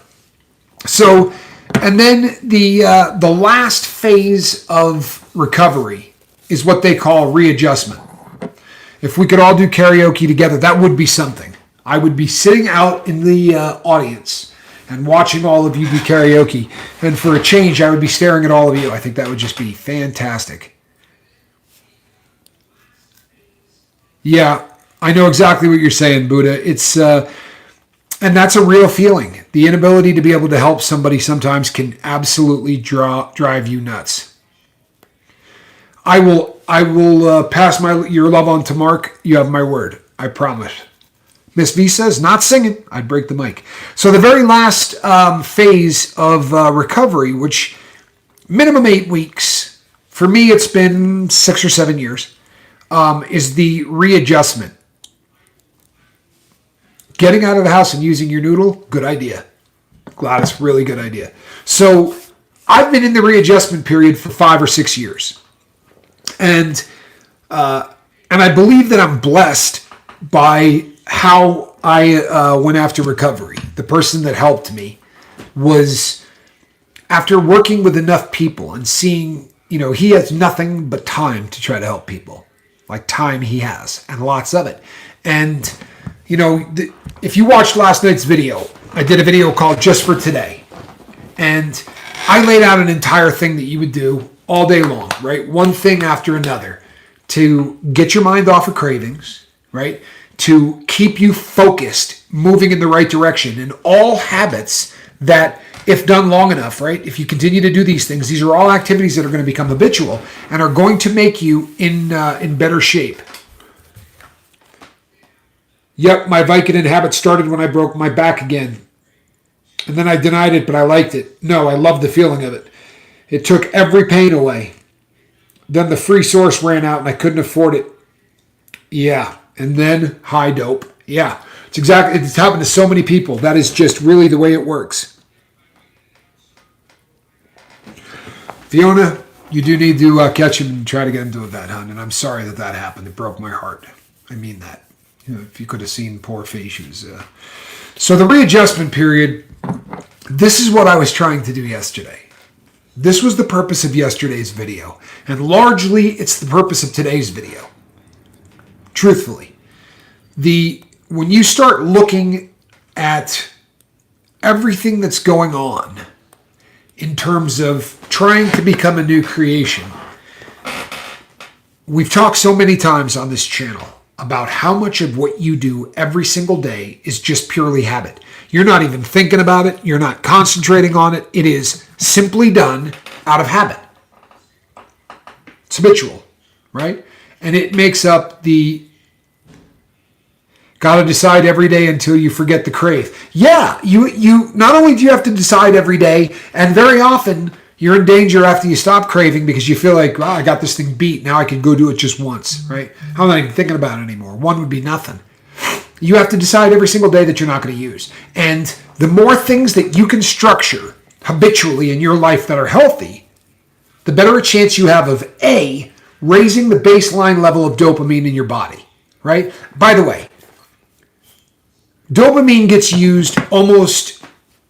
So, and then the last phase of recovery is what they call readjustment. If we could all do karaoke together, that would be something. I would be sitting out in the audience and watching all of you do karaoke. And for a change, I would be staring at all of you. I think that would just be fantastic. Yeah, I know exactly what you're saying, Buddha. It's and that's a real feeling. The inability to be able to help somebody sometimes can absolutely drive you nuts. I will pass your love on to Mark. You have my word. I promise. Miss V says, not singing. I'd break the mic. So the very last phase of recovery, which minimum 8 weeks, for me it's been 6 or 7 years, is the readjustment. Getting out of the house and using your noodle, good idea. Gladys, really good idea. So I've been in the readjustment period for 5 or 6 years. And I believe that I'm blessed by how I went after recovery. The person that helped me was, after working with enough people and seeing, he has nothing but time to try to help people. Like time he has, and lots of it. And, if you watched last night's video, I did a video called Just for Today. And I laid out an entire thing that you would do all day long, right? One thing after another to get your mind off of cravings, right? To keep you focused, moving in the right direction, and all habits that, if done long enough, right? If you continue to do these things, these are all activities that are going to become habitual and are going to make you in better shape. Yep, my Vicodin habit started when I broke my back again. And then I denied it, but I liked it. No, I loved the feeling of it. It took every pain away. Then the free source ran out and I couldn't afford it. Yeah. And then high dope. Yeah. It's happened to so many people. That is just really the way it works. Fiona, you do need to catch him and try to get him to a vet, hon. And I'm sorry that happened. It broke my heart. I mean that. If you could have seen poor faces. So the readjustment period, this is what I was trying to do yesterday. This was the purpose of yesterday's video. And largely, it's the purpose of today's video. Truthfully. When you start looking at everything that's going on in terms of trying to become a new creation, we've talked so many times on this channel about how much of what you do every single day is just purely habit. You're not even thinking about it. You're not concentrating on it. It is simply done out of habit. It's habitual, right? And it makes up the got to decide every day until you forget the crave. Yeah, you not only do you have to decide every day, and very often you're in danger after you stop craving because you feel like, I got this thing beat. Now I can go do it just once, right? I'm not even thinking about it anymore. One would be nothing. You have to decide every single day that you're not going to use. And the more things that you can structure habitually in your life that are healthy, the better a chance you have of A, raising the baseline level of dopamine in your body, right? By the way, dopamine gets used almost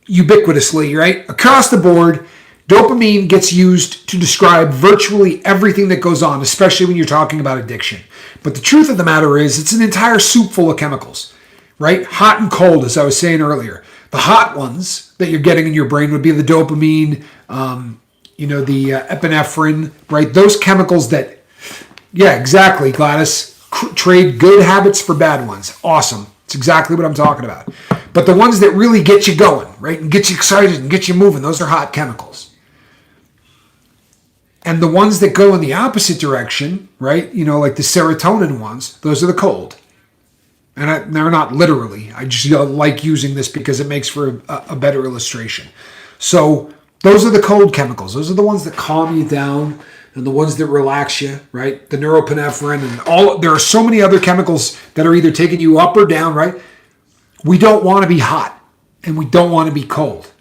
ubiquitously, right? Across the board, dopamine gets used to describe virtually everything that goes on, especially when you're talking about addiction. But the truth of the matter is, it's an entire soup full of chemicals, right? Hot and cold, as I was saying earlier. The hot ones that you're getting in your brain would be the dopamine, the epinephrine, right? Those chemicals that, yeah, exactly, Gladys. Trade good habits for bad ones. Awesome. It's exactly what I'm talking about. But the ones that really get you going, right, and get you excited and get you moving, those are hot chemicals. And the ones that go in the opposite direction, right, like the serotonin ones, those are the cold. And they're not literally. I just like using this because it makes for a better illustration. So those are the cold chemicals. Those are the ones that calm you down. and the ones that relax you, right? The norepinephrine and there are so many other chemicals that are either taking you up or down, right? We don't want to be hot and we don't want to be cold.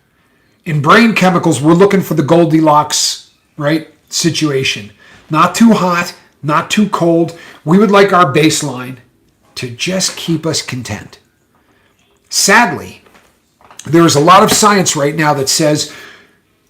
In brain chemicals, we're looking for the Goldilocks, right, situation. Not too hot, not too cold. We would like our baseline to just keep us content. Sadly, there is a lot of science right now that says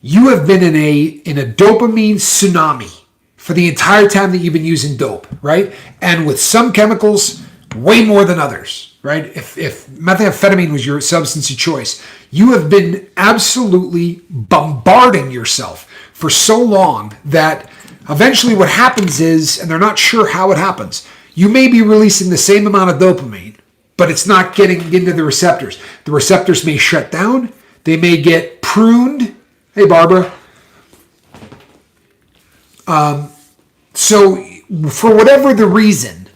you have been in a dopamine tsunami for the entire time that you've been using dope, right? And with some chemicals, way more than others, right? If methamphetamine was your substance of choice, you have been absolutely bombarding yourself for so long that eventually what happens is, and they're not sure how it happens, you may be releasing the same amount of dopamine, but it's not getting into the receptors. The receptors may shut down. They may get pruned. Hey, Barbara. So for whatever the reason,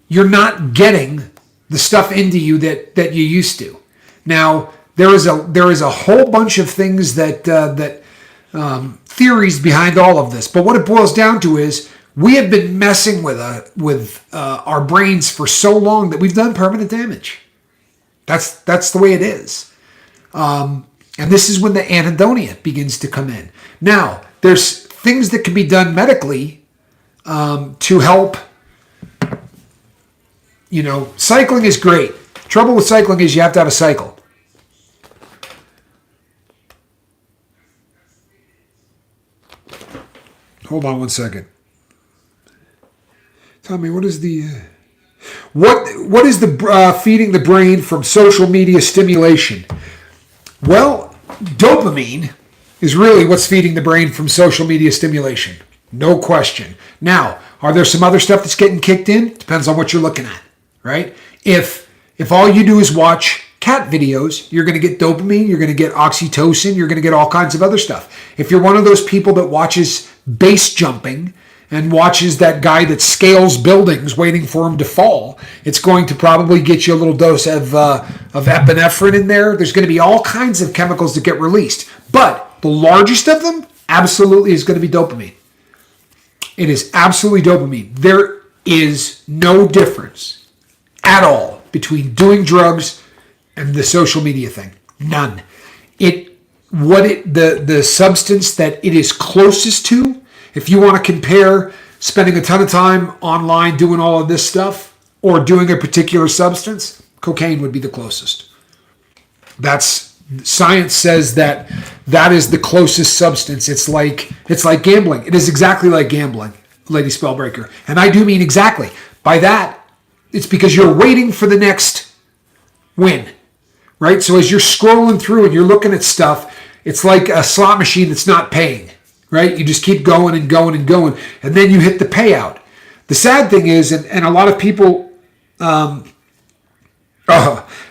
you're not getting the stuff into you that you used to. Now, there is a whole bunch of things that theories behind all of this. But what it boils down to is we have been messing with our brains for so long that we've done permanent damage. That's the way it is. And this is when the anhedonia begins to come in. Now, there's things that can be done medically to help. You know, cycling is great. Trouble with cycling is you have to have a cycle. Hold on one second. Tell me, what is the feeding the brain from social media stimulation? Well, dopamine is really what's feeding the brain from social media stimulation. No question. Now, are there some other stuff that's getting kicked in? Depends on what you're looking at, right? If all you do is watch cat videos, you're going to get dopamine, you're going to get oxytocin, you're going to get all kinds of other stuff. If you're one of those people that watches base jumping and watches that guy that scales buildings waiting for him to fall, it's going to probably get you a little dose of epinephrine in there. There's going to be all kinds of chemicals that get released. But the largest of them absolutely is going to be dopamine. It is absolutely dopamine. There is no difference at all between doing drugs and the social media thing. None. The substance that it is closest to, if you want to compare spending a ton of time online doing all of this stuff or doing a particular substance, cocaine would be the closest. Science says that is the closest substance. It's like gambling. It is exactly like gambling, Lady Spellbreaker. And I do mean exactly. By that, it's because you're waiting for the next win, right? So as you're scrolling through and you're looking at stuff, it's like a slot machine that's not paying, right? You just keep going and going and going, and then you hit the payout. The sad thing is, and a lot of people, I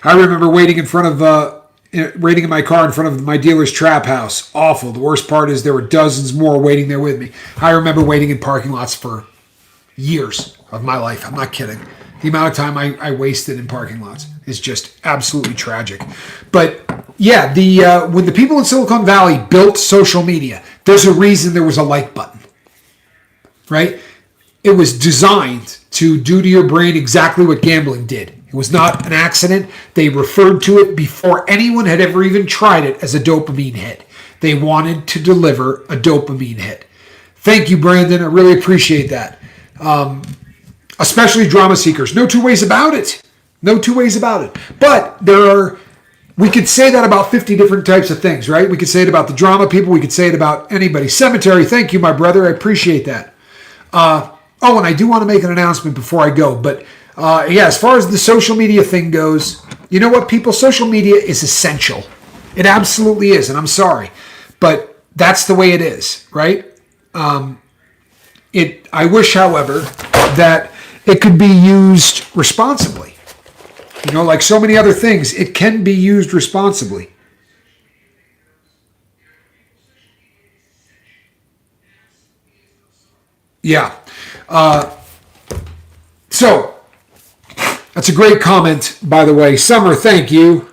remember waiting in my car in front of my dealer's trap house. Awful. The worst part is there were dozens more waiting there with me. I remember waiting in parking lots for years of my life. I'm not kidding. The amount of time I wasted in parking lots is just absolutely tragic. But yeah, when the people in Silicon Valley built social media, there's a reason there was a like button, right? It was designed to do to your brain exactly what gambling did. It was not an accident. They referred to it before anyone had ever even tried it as a dopamine hit. They wanted to deliver a dopamine hit. Thank you, Brandon. I really appreciate that. Especially drama seekers. No two ways about it. No two ways about it. But we could say that about 50 different types of things, right? We could say it about the drama people. We could say it about anybody. Cemetery, thank you, my brother. I appreciate that. And I do want to make an announcement before I go. But as far as the social media thing goes, you know what, people? Social media is essential. It absolutely is, and I'm sorry. But that's the way it is, right? I wish, however, that it could be used responsibly. You know, like so many other things, it can be used responsibly. Yeah. So, that's a great comment, by the way. Summer, thank you.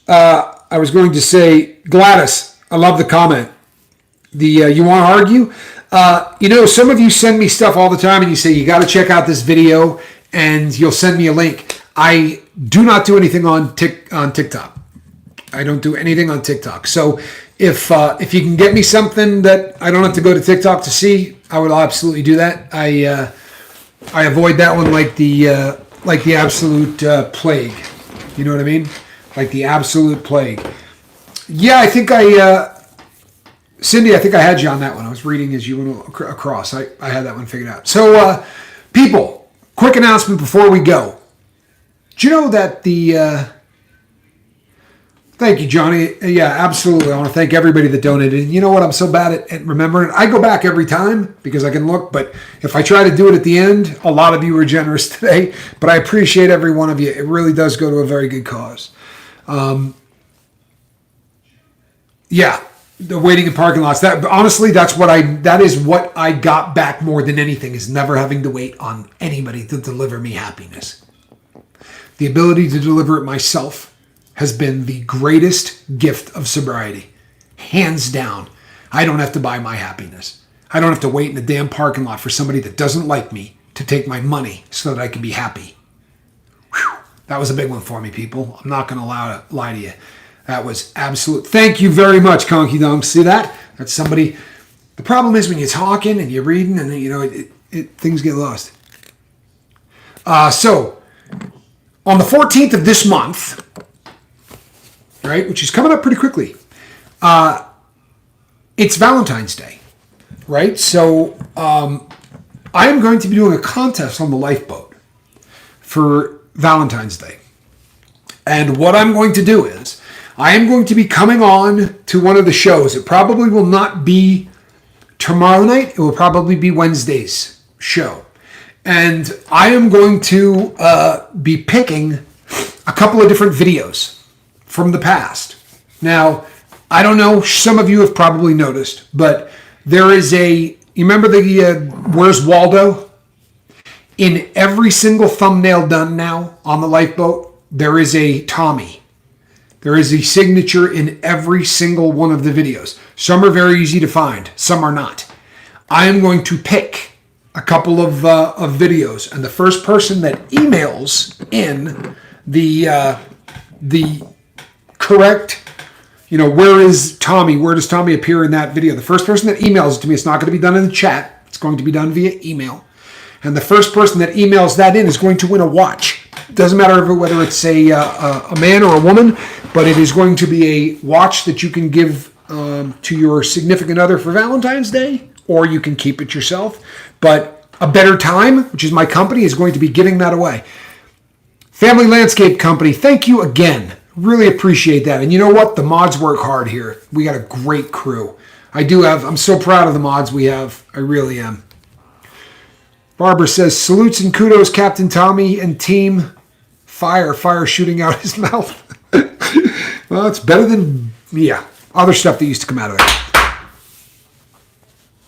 I was going to say, Gladys, I love the comment. You want to argue? Some of you send me stuff all the time and you say, you got to check out this video, and you'll send me a link. I do not do anything on TikTok. I don't do anything on TikTok. So if you can get me something that I don't have to go to TikTok to see, I would absolutely do that. I avoid that one like the absolute plague. You know what I mean? Like the absolute plague. Yeah, I think Cindy, I think I had you on that one. I was reading as you went across. I had that one figured out. So, people, quick announcement before we go. Do you know that thank you, Johnny. Yeah, absolutely. I want to thank everybody that donated. You know what? I'm so bad at remembering. I go back every time because I can look, but if I try to do it at the end, a lot of you were generous today, but I appreciate every one of you. It really does go to a very good cause. Yeah, the waiting in parking lots. That honestly, that is what I got back more than anything, is never having to wait on anybody to deliver me happiness. The ability to deliver it myself has been the greatest gift of sobriety. Hands down. I don't have to buy my happiness. I don't have to wait in a damn parking lot for somebody that doesn't like me to take my money so that I can be happy. Whew. That was a big one for me, people. I'm not going to lie to you. That was absolute. Thank you very much, Conky Dong. See that? That's somebody. The problem is when you're talking and you're reading and things get lost. So, on the 14th of this month, right, which is coming up pretty quickly, it's Valentine's Day, right? So I am going to be doing a contest on the lifeboat for Valentine's Day. And what I'm going to do is I am going to be coming on to one of the shows. It probably will not be tomorrow night. It will probably be Wednesday's show. And I am going to be picking a couple of different videos from the past. Now, I don't know, some of you have probably noticed, but there is you remember the Where's Waldo? In every single thumbnail done now on the lifeboat, there is a Tommy. There is a signature in every single one of the videos. Some are very easy to find, some are not. I am going to pick a couple of videos, and the first person that emails in the correct, where is Tommy? Where does Tommy appear in that video? The first person that emails it to me, it's not going to be done in the chat. It's going to be done via email. And the first person that emails that in is going to win a watch. It doesn't matter whether it's a man or a woman, but it is going to be a watch that you can give to your significant other for Valentine's Day, or you can keep it yourself. But A Better Time, which is my company, is going to be giving that away. Family Landscape Company, thank you again. Really appreciate that. And you know what? The mods work hard here. We got a great crew. I'm so proud of the mods we have. I really am. Barbara says, salutes and kudos, Captain Tommy and team. Fire shooting out his mouth. Well, it's better than, other stuff that used to come out of it.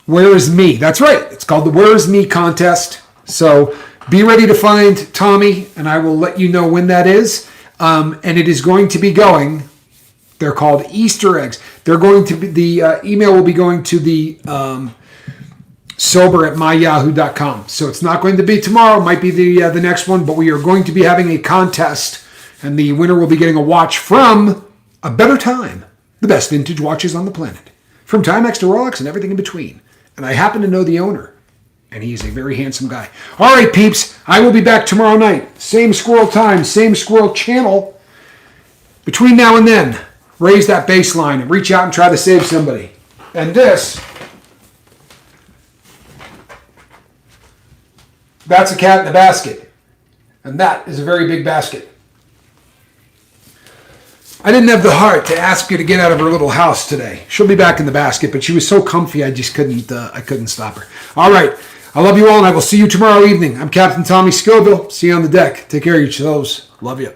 Where is me? That's right. It's called the Where is Me contest. So be ready to find Tommy, and I will let you know when that is. And it is going to be going. They're called Easter eggs. They're going to be, the email will be going to the sober@myyahoo.com. So it's not going to be tomorrow. It might be the next one, but we are going to be having a contest, and the winner will be getting a watch from A Better Time, the best vintage watches on the planet, from Timex to Rolex and everything in between. And I happen to know the owner, and he's a very handsome guy. All right, peeps, I will be back tomorrow night. Same squirrel time, same squirrel channel. Between now and then, raise that baseline and reach out and try to save somebody. And that's a cat in a basket. And that is a very big basket. I didn't have the heart to ask her to get out of her little house today. She'll be back in the basket, but she was so comfy I just couldn't stop her. All right. I love you all, and I will see you tomorrow evening. I'm Captain Tommy Scoville. See you on the deck. Take care of yourselves. Love you.